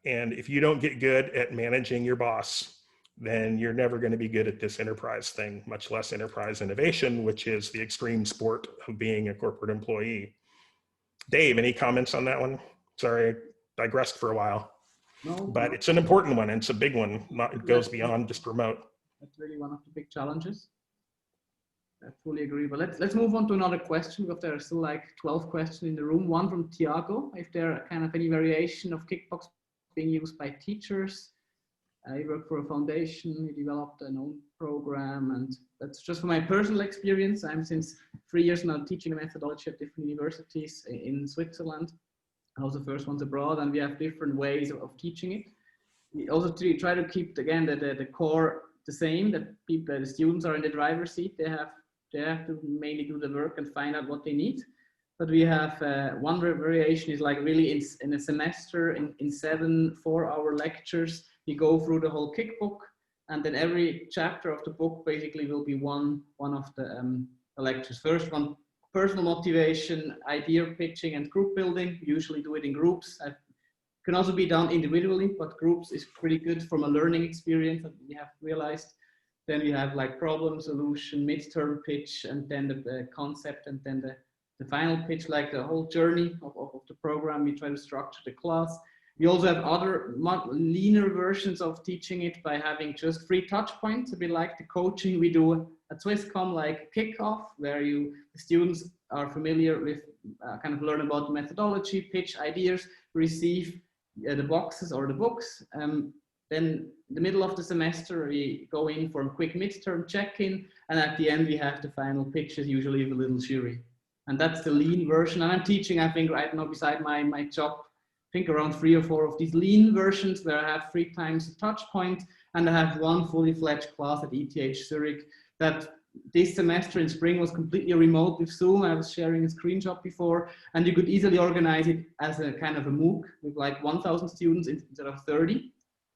if you don't get good at managing your boss, then you're never going to be good at this enterprise thing, much less enterprise innovation, which is the extreme sport of being a corporate employee. Dave, any comments on that one? Sorry, I digressed for a while. No, but it's an important one, and it's a big one. It goes beyond just remote. That's really one of the big challenges. I fully agree. But let's move on to another question, because there are still like 12 questions in the room. One from Tiago: if there are kind of any variation of Kickbox being used by teachers. I work for a foundation. We developed an own program, and that's just from my personal experience. I'm since 3 years now teaching a methodology at different universities in Switzerland. I was the first ones abroad, and we have different ways of teaching it. We also try to keep, again, the core the same, that the students are in the driver's seat. They have to mainly do the work and find out what they need. But we have one variation is like really in a semester, in 7 4-hour lectures, we go through the whole Kickbook, and then every chapter of the book basically will be one of the lectures. First one, personal motivation, idea pitching, and group building. We usually do it in groups. It can also be done individually, but groups is pretty good from a learning experience that we have realized. Then we have like problem solution, midterm pitch, and then the concept, and then the final pitch, like the whole journey of the program. We try to structure the class. We also have other leaner versions of teaching it by having just 3 touch points, a bit like the coaching we do at Swisscom, like kickoff, where the students are familiar with, kind of learn about methodology, pitch ideas, receive the boxes or the books. Then the middle of the semester, we go in for a quick midterm check-in, and at the end we have the final pitches, usually with a little jury. And that's the lean version. And I'm teaching, I think, right now, beside my job, I think around 3 or 4 of these lean versions, where I have 3 times a touch point, and I have 1 fully fledged class at ETH Zurich that this semester in spring was completely remote with Zoom. I was sharing a screenshot before, and you could easily organize it as a kind of a MOOC with like 1,000 students instead of 30.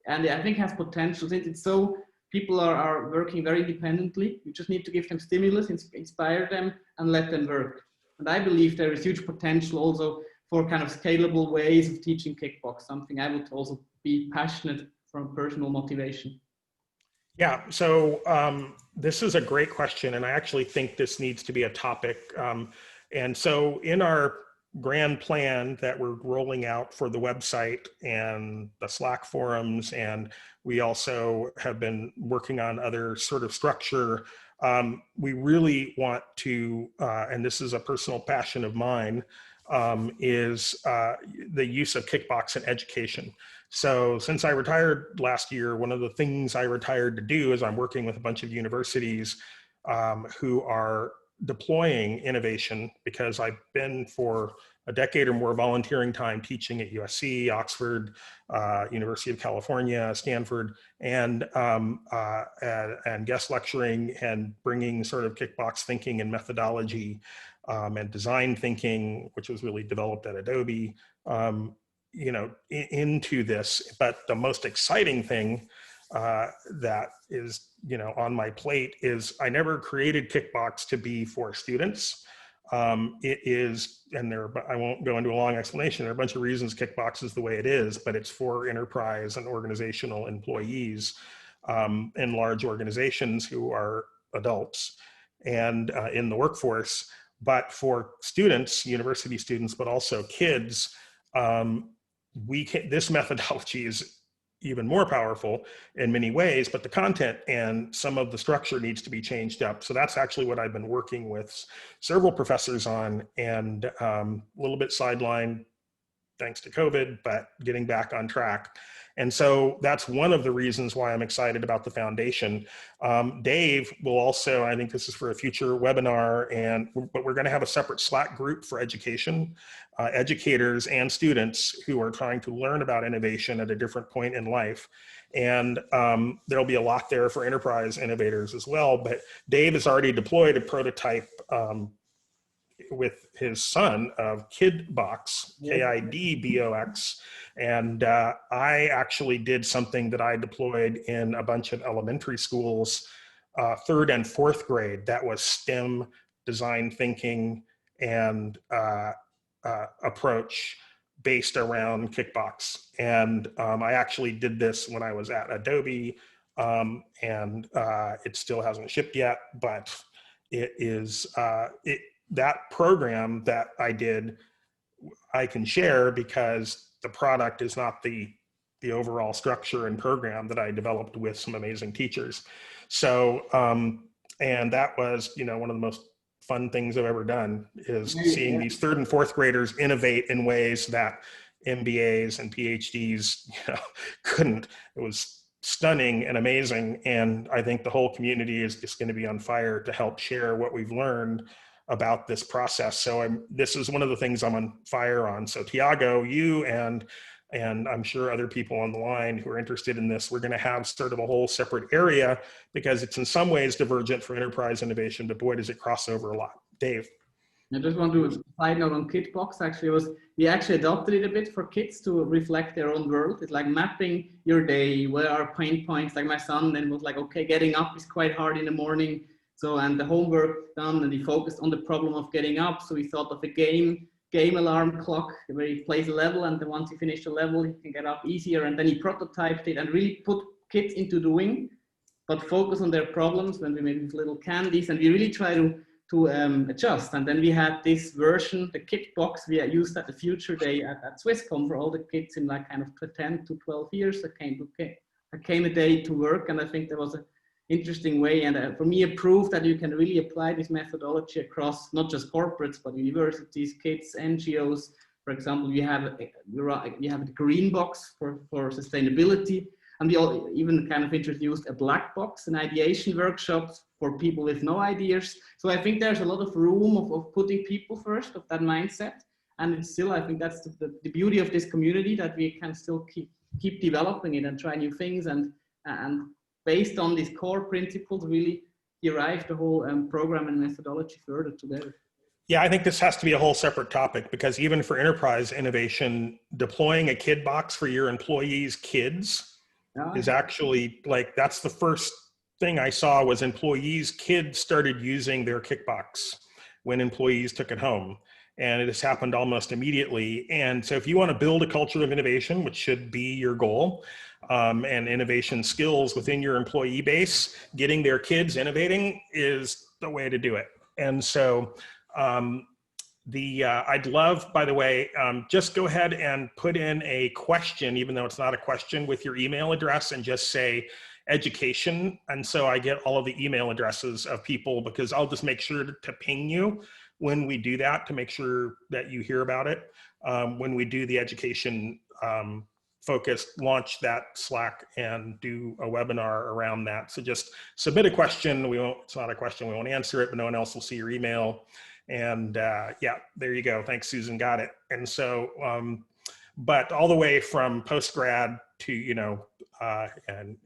And I think has potential, since it's so, people are working very independently. You just need to give them stimulus, inspire them, and let them work. And I believe there is huge potential also for kind of scalable ways of teaching kickbox, something I would also be passionate from personal motivation. Yeah, so this is a great question, and I actually think this needs to be a topic. And so in our grand plan that we're rolling out for the website and the Slack forums, and we also have been working on other sort of structure, we really want to, and this is a personal passion of mine, is the use of Kickbox in education. So since I retired last year, one of the things I retired to do is I'm working with a bunch of universities who are deploying innovation, because I've been for a decade or more volunteering time teaching at USC, Oxford, University of California, Stanford, and guest lecturing and bringing sort of kickbox thinking and methodology and design thinking, which was really developed at Adobe, into this. But the most exciting thing that is, on my plate is I never created Kickbox to be for students. It is, and I won't go into a long explanation, there are a bunch of reasons Kickbox is the way it is, but it's for enterprise and organizational employees in large organizations who are adults and in the workforce. But for students, university students, but also kids, this methodology is even more powerful in many ways, but the content and some of the structure needs to be changed up. So that's actually what I've been working with several professors on, and a little bit sidelined thanks to COVID, but getting back on track. And so that's one of the reasons why I'm excited about the foundation. Dave will also, I think this is for a future webinar, but we're going to have a separate Slack group for education, educators and students who are trying to learn about innovation at a different point in life. And there'll be a lot there for enterprise innovators as well. But Dave has already deployed a prototype with his son of Kickbox, Kickbox. And I actually did something that I deployed in a bunch of elementary schools, 3rd and 4th grade, that was STEM design thinking and approach based around Kickbox. And I actually did this when I was at Adobe, and it still hasn't shipped yet, but it is, that program that I did, I can share because the product is not the overall structure and program that I developed with some amazing teachers. So, and that was, one of the most fun things I've ever done, is seeing these 3rd and 4th graders innovate in ways that MBAs and PhDs couldn't. It was stunning and amazing. And I think the whole community is just going to be on fire to help share what we've learned about this process. So this is one of the things I'm on fire on. So Tiago, you and I'm sure other people on the line who are interested in this, we're going to have sort of a whole separate area, because it's in some ways divergent from enterprise innovation, but boy, does it cross over a lot. Dave. I just want to side note on Kickbox. Actually, we actually adopted it a bit for kids to reflect their own world. It's like mapping your day. Where are pain points? Like my son then was like, okay, getting up is quite hard in the morning. So, and the homework done, and he focused on the problem of getting up. So we thought of a game alarm clock where he plays a level, and then once he finished the level, he can get up easier. And then he prototyped it and really put kids into doing, but focus on their problems when we made these little candies. And we really try to adjust. And then we had this version, the Kickbox, we used at the Future Day at Swisscom for all the kids in like kind of 10 to 12 years that came a day to work. And I think there was a interesting way, and for me, a proof that you can really apply this methodology across not just corporates, but universities, kids, NGOs. For example, you have the green box for sustainability, and we all even kind of introduced a black box, an ideation workshop for people with no ideas. So I think there's a lot of room of putting people first, of that mindset, and it's still, I think that's the beauty of this community, that we can still keep developing it and try new things, and based on these core principles, really derive the whole program and methodology further together. Yeah, I think this has to be a whole separate topic, because even for enterprise innovation, deploying a Kickbox for your employees' kids is actually like, that's the first thing I saw was employees' kids started using their Kickbox. when employees took it home. And it has happened almost immediately. And so if you want to build a culture of innovation, which should be your goal, and innovation skills within your employee base, getting their kids innovating is the way to do it. And so I'd love, by the way, just go ahead and put in a question, even though it's not a question, with your email address, and just say education. And so I get all of the email addresses of people, because I'll just make sure to ping you when we do that, to make sure that you hear about it. When we do the education focused, launch that Slack and do a webinar around that. So just submit a question. It's not a question, we won't answer it, but no one else will see your email. And yeah, there you go. Thanks, Susan, got it. And so, but all the way from post-grad to, and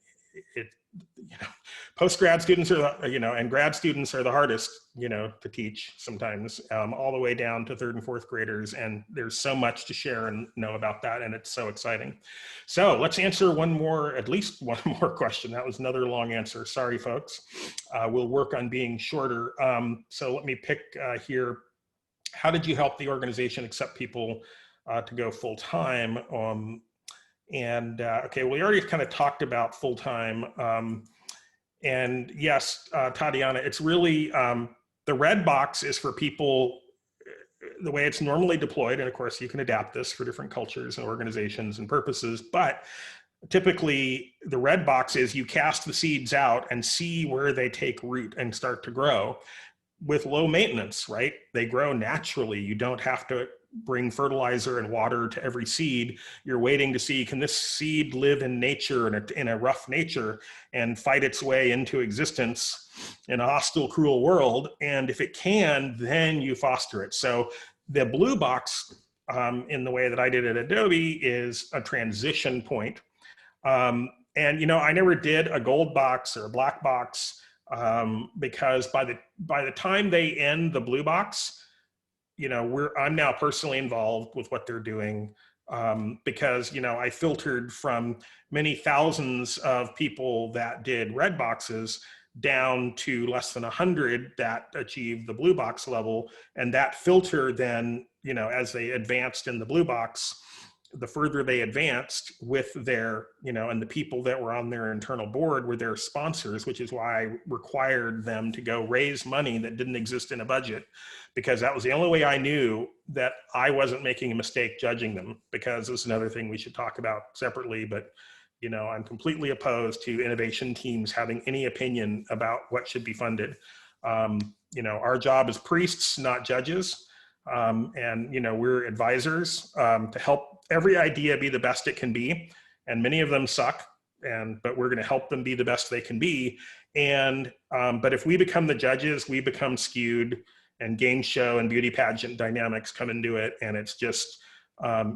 post-grad students are, and grad students are the hardest, to teach sometimes, all the way down to 3rd and 4th graders. And there's so much to share and know about that. And it's so exciting. So let's answer at least one more question. That was another long answer. Sorry, folks. We'll work on being shorter. So let me pick here. How did you help the organization accept people to go full-time? Okay, well, we already kind of talked about full-time. And yes, Tatiana, it's really, the red box is for people, the way it's normally deployed. And of course, you can adapt this for different cultures and organizations and purposes. But typically, the red box is you cast the seeds out and see where they take root and start to grow with low maintenance, right? They grow naturally. You don't have to bring fertilizer and water to every seed. You're waiting to see, can this seed live in nature, in a rough nature, and fight its way into existence in a hostile, cruel world? And if it can, then you foster it. So the blue box, in the way that I did at Adobe, is a transition point. And I never did a gold box or a black box, because by the time they end the blue box, I'm now personally involved with what they're doing, because, I filtered from many thousands of people that did red boxes down to less than 100 that achieved the blue box level. And that filter then, as they advanced in the blue box, the further they advanced with their, and the people that were on their internal board were their sponsors, which is why I required them to go raise money that didn't exist in a budget, because that was the only way I knew that I wasn't making a mistake judging them, because this is another thing we should talk about separately. But, I'm completely opposed to innovation teams having any opinion about what should be funded. Our job is priests, not judges. And we're advisors to help every idea be the best it can be, and many of them suck, but we're going to help them be the best they can be. And but if we become the judges, we become skewed, and game show and beauty pageant dynamics come into it, and it's just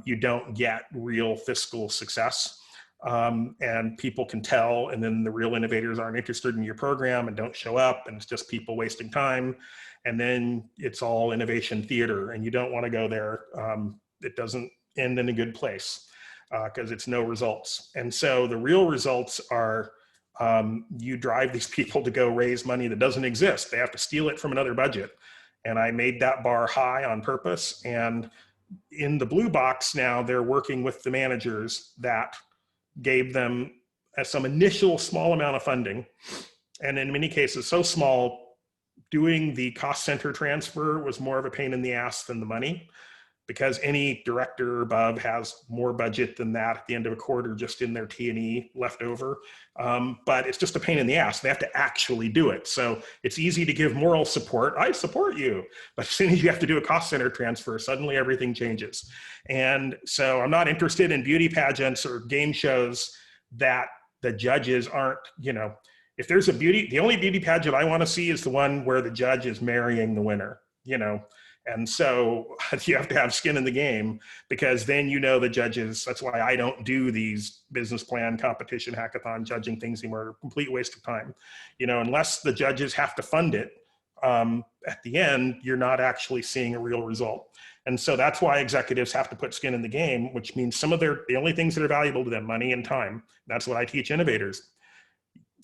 you don't get real fiscal success. And people can tell, and then the real innovators aren't interested in your program and don't show up, and it's just people wasting time. And then it's all innovation theater, and you don't want to go there. It doesn't end in a good place, because it's no results. And so the real results are you drive these people to go raise money that doesn't exist. They have to steal it from another budget. And I made that bar high on purpose. And in the blue box now, they're working with the managers that gave them some initial small amount of funding. And in many cases, so small, doing the cost center transfer was more of a pain in the ass than the money, because any director above has more budget than that at the end of a quarter just in their T&E left over. But it's just a pain in the ass. They have to actually do it. So it's easy to give moral support. I support you. But as soon as you have to do a cost center transfer, suddenly everything changes. And so I'm not interested in beauty pageants or game shows that the judges aren't, if there's the only beauty pageant I want to see is the one where the judge is marrying the winner, And so you have to have skin in the game, because then the judges. That's why I don't do these business plan competition hackathon judging things anymore. Complete waste of time. Unless the judges have to fund it, at the end, you're not actually seeing a real result. And so that's why executives have to put skin in the game, which means the only things that are valuable to them, money and time. That's what I teach innovators.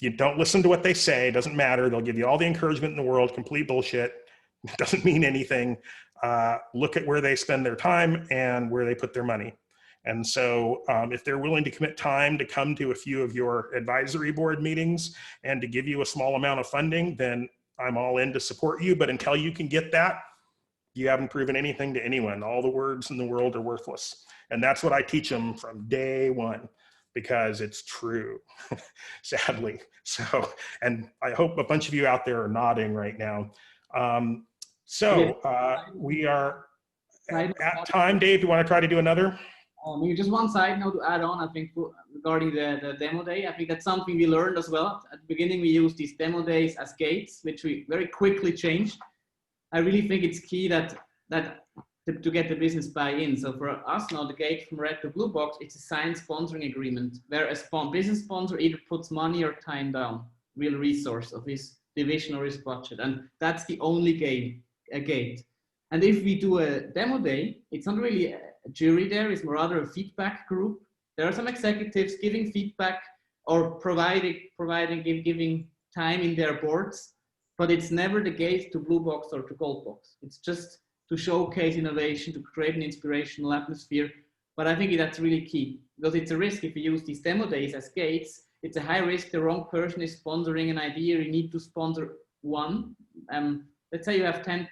You don't listen to what they say. It doesn't matter. They'll give you all the encouragement in the world, complete bullshit. It doesn't mean anything. Look at where they spend their time and where they put their money. And so if they're willing to commit time to come to a few of your advisory board meetings and to give you a small amount of funding, then I'm all in to support you. But until you can get that, you haven't proven anything to anyone. All the words in the world are worthless. And that's what I teach them from day one, because it's true, sadly. So, and I hope a bunch of you out there are nodding right now. We are at time. Dave, do you want to try to do another? Maybe just one side note to add on, I think, regarding the demo day. I think that's something we learned as well. At the beginning, we used these demo days as gates, which we very quickly changed. I really think it's key to get the business buy-in. So for us now, the gate from red to blue box, it's a signed sponsoring agreement where a business sponsor either puts money or time down, real resource of his division or his budget. And that's the only gate. And if we do a demo day, it's not really a jury there, it's rather a feedback group. There are some executives giving feedback or giving time in their boards, but it's never the gate to blue box or to gold box. It's just to showcase innovation, to create an inspirational atmosphere. But I think that's really key, because it's a risk if you use these demo days as gates. It's a high risk the wrong person is sponsoring an idea. You need to sponsor one. Let's say you have 10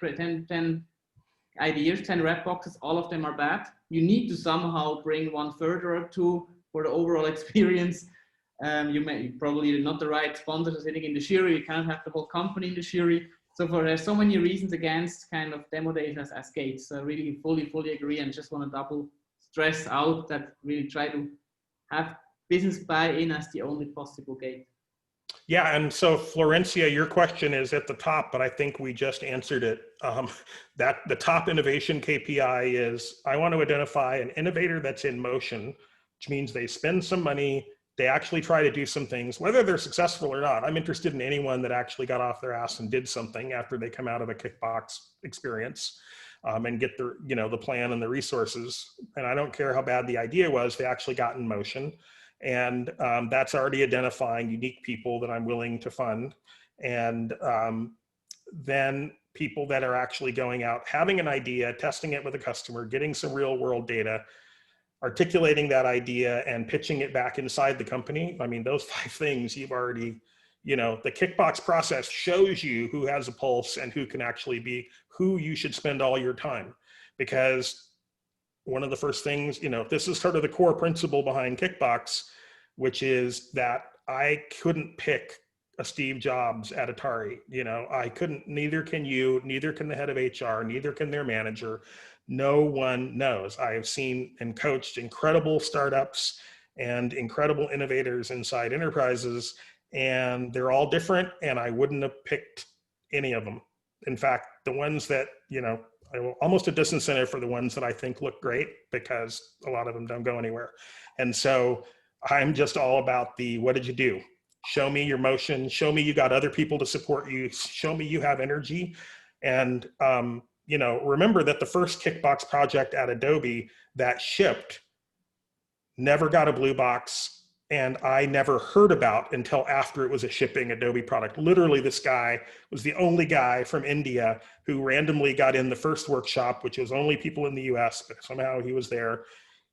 ideas, 10 red boxes, all of them are bad. You need to somehow bring one further or two for the overall experience. You may probably not the right sponsors sitting in the jury. You cannot have the whole company in the jury. So there's so many reasons against kind of demo days as gates. So I really fully agree, and just want to double stress out that really try to have business buy-in as the only possible gate. Yeah, and so Florencia, your question is at the top, but I think we just answered it. That the top innovation KPI is, I want to identify an innovator that's in motion, which means they spend some money, they actually try to do some things, whether they're successful or not. I'm interested in anyone that actually got off their ass and did something after they come out of a Kickbox experience, and get the plan and the resources. And I don't care how bad the idea was, they actually got in motion. And that's already identifying unique people that I'm willing to fund. And then people that are actually going out, having an idea, testing it with a customer, getting some real world data, articulating that idea and pitching it back inside the company. I mean, those 5 things you've already, the Kickbox process shows you who has a pulse and who can actually be who you should spend all your time. Because one of the first things, this is sort of the core principle behind Kickbox, which is that I couldn't pick a Steve Jobs at Atari. I couldn't, neither can you, neither can the head of HR, neither can their manager. No one knows. I have seen and coached incredible startups and incredible innovators inside enterprises, and they're all different, and I wouldn't have picked any of them. In fact, the ones that, almost a disincentive for the ones that I think look great, because a lot of them don't go anywhere. And so I'm just all about what did you do? Show me your motion, show me you got other people to support you, show me you have energy. And, remember that the first Kickbox project at Adobe that shipped never got a blue box, and I never heard about until after it was a shipping Adobe product. Literally, this guy was the only guy from India who randomly got in the first workshop, which was only people in the US, but somehow he was there.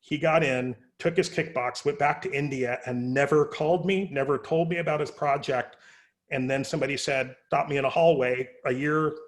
He got in, took his Kickbox, went back to India, and never called me, never told me about his project. And then somebody stopped me in a hallway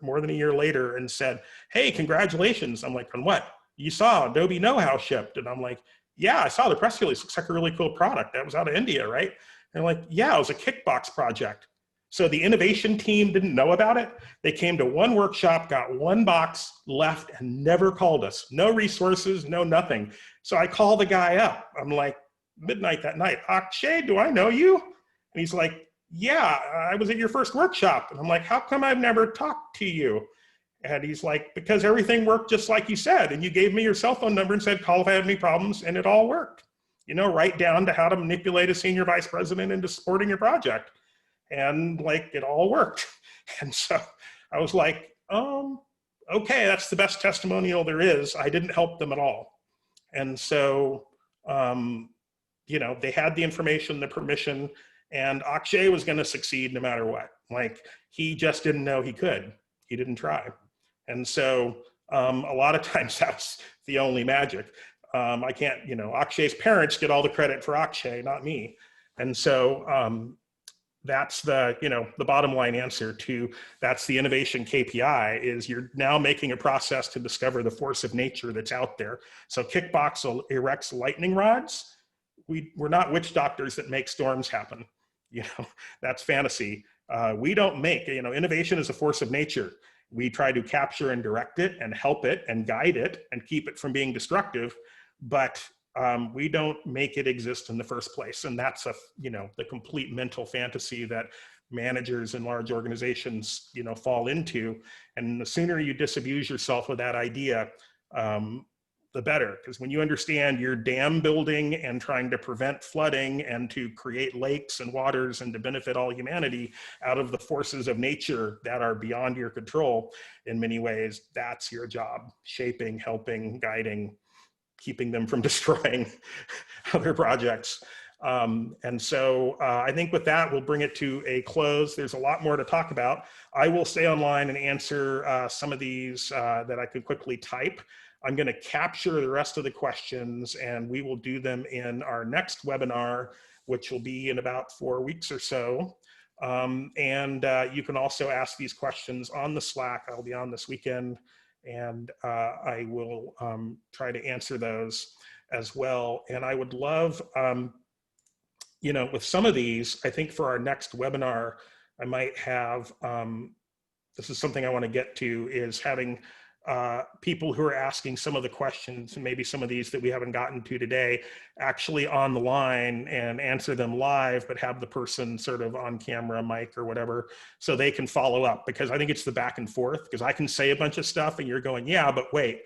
more than a year later and said, "Hey, congratulations." I'm like, "On what?" "You saw Adobe Know-How shipped." And I'm like, "Yeah, I saw the press release. Looks like a really cool product. That was out of India, right?" And I'm like, "Yeah, it was a Kickbox project." So the innovation team didn't know about it. They came to one workshop, got one box, left, and never called us. No resources, no nothing. So I call the guy up. I'm like, midnight that night, "Akshay, do I know you?" And he's like, "Yeah, I was at your first workshop." And I'm like, "How come I've never talked to you?" And he's like, "Because everything worked just like you said. And you gave me your cell phone number and said, call if I have any problems. And it all worked. Right down to how to manipulate a senior vice president into supporting your project. And it all worked." And so I was like, okay, that's the best testimonial there is. I didn't help them at all. And so, they had the information, the permission, and Akshay was going to succeed no matter what. He just didn't know he could. He didn't try. And so a lot of times that's the only magic. I can't, Akshay's parents get all the credit for Akshay, not me. And so that's the, the bottom line answer to, that's the innovation KPI, is you're now making a process to discover the force of nature that's out there. So Kickbox erects lightning rods. We're not witch doctors that make storms happen. That's fantasy. We don't make, innovation is a force of nature. We try to capture and direct it and help it and guide it and keep it from being destructive, but we don't make it exist in the first place. And that's the complete mental fantasy that managers in large organizations, fall into. And the sooner you disabuse yourself of that idea, the better. Because when you understand you're dam building and trying to prevent flooding and to create lakes and waters and to benefit all humanity out of the forces of nature that are beyond your control in many ways, that's your job: shaping, helping, guiding, keeping them from destroying other projects. And so I think with that, we'll bring it to a close. There's a lot more to talk about. I will stay online and answer some of these that I could quickly type. I'm going to capture the rest of the questions, and we will do them in our next webinar, which will be in about 4 weeks or so. You can also ask these questions on the Slack. I'll be on this weekend, and I will try to answer those as well. And I would love, with some of these, I think for our next webinar, I might have, this is something I want to get to, is having people who are asking some of the questions, and maybe some of these that we haven't gotten to today, actually on the line and answer them live, but have the person sort of on camera, mic or whatever, so they can follow up. Because I think it's the back and forth, because I can say a bunch of stuff and you're going, yeah, but wait,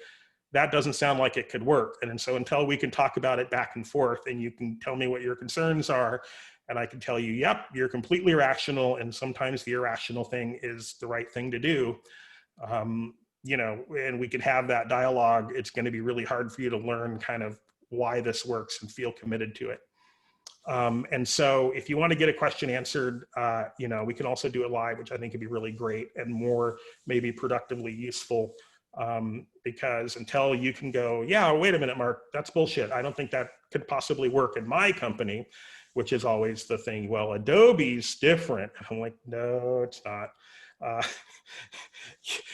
that doesn't sound like it could work. And so until we can talk about it back and forth, and you can tell me what your concerns are, and I can tell you, yep, you're completely rational, and sometimes the irrational thing is the right thing to do. And we can have that dialogue, it's going to be really hard for you to learn kind of why this works and feel committed to it. And so if you want to get a question answered, we can also do it live, which I think would be really great and more maybe productively useful, because until you can go, yeah, wait a minute, Mark, that's bullshit. I don't think that could possibly work in my company, which is always the thing. Well, Adobe's different. I'm like, no, it's not.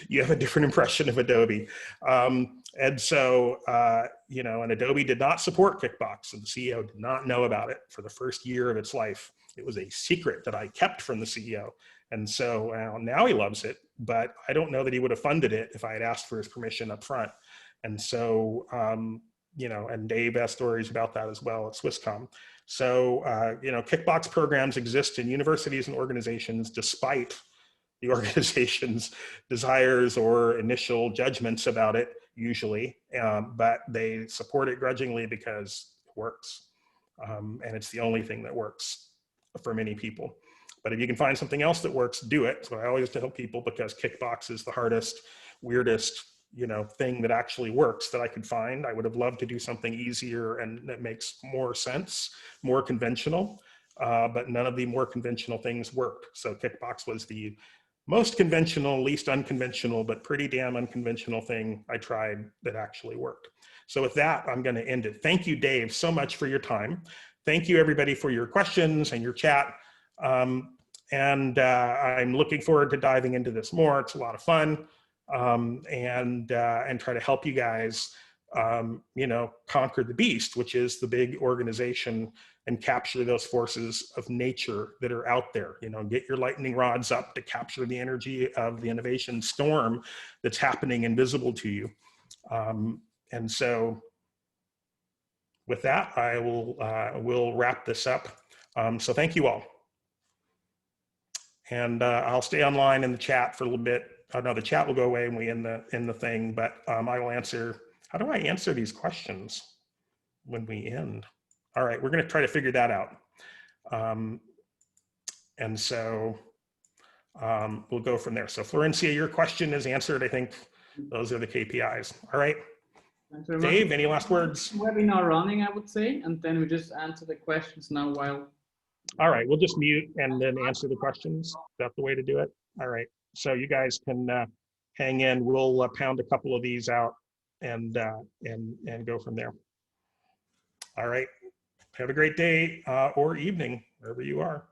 You have a different impression of Adobe. And so, and Adobe did not support Kickbox, and the CEO did not know about it for the first year of its life. It was a secret that I kept from the CEO. And so now he loves it, but I don't know that he would have funded it if I had asked for his permission up front. And so, and Dave has stories about that as well at Swisscom. So, Kickbox programs exist in universities and organizations despite the organization's desires or initial judgments about it, usually, but they support it grudgingly because it works. And it's the only thing that works for many people. But if you can find something else that works, do it. So I always tell people, because Kickbox is the hardest, weirdest, thing that actually works that I could find. I would have loved to do something easier and that makes more sense, more conventional, but none of the more conventional things worked. So Kickbox was the most conventional, least unconventional, but pretty damn unconventional thing I tried that actually worked. So with that, I'm going to end it. Thank you, Dave, so much for your time. Thank you, everybody, for your questions and your chat. I'm looking forward to diving into this more. It's a lot of fun, and try to help you guys, conquer the beast, which is the big organization, and capture those forces of nature that are out there. Get your lightning rods up to capture the energy of the innovation storm that's happening invisible to you. And so with that, I will wrap this up. So thank you all. And I'll stay online in the chat for a little bit. No, the chat will go away when we end the thing, but I will answer. How do I answer these questions when we end? All right, we're going to try to figure that out. And so we'll go from there. So Florencia, your question is answered. I think those are the KPIs. All right. Thanks very Dave, much. any last words? Webinar running, I would say, and then we just answer the questions now while. All right, we'll just mute and then answer the questions. Is that the way to do it? All right. So you guys can hang in. We'll pound a couple of these out and go from there. All right. Have a great day or evening, wherever you are.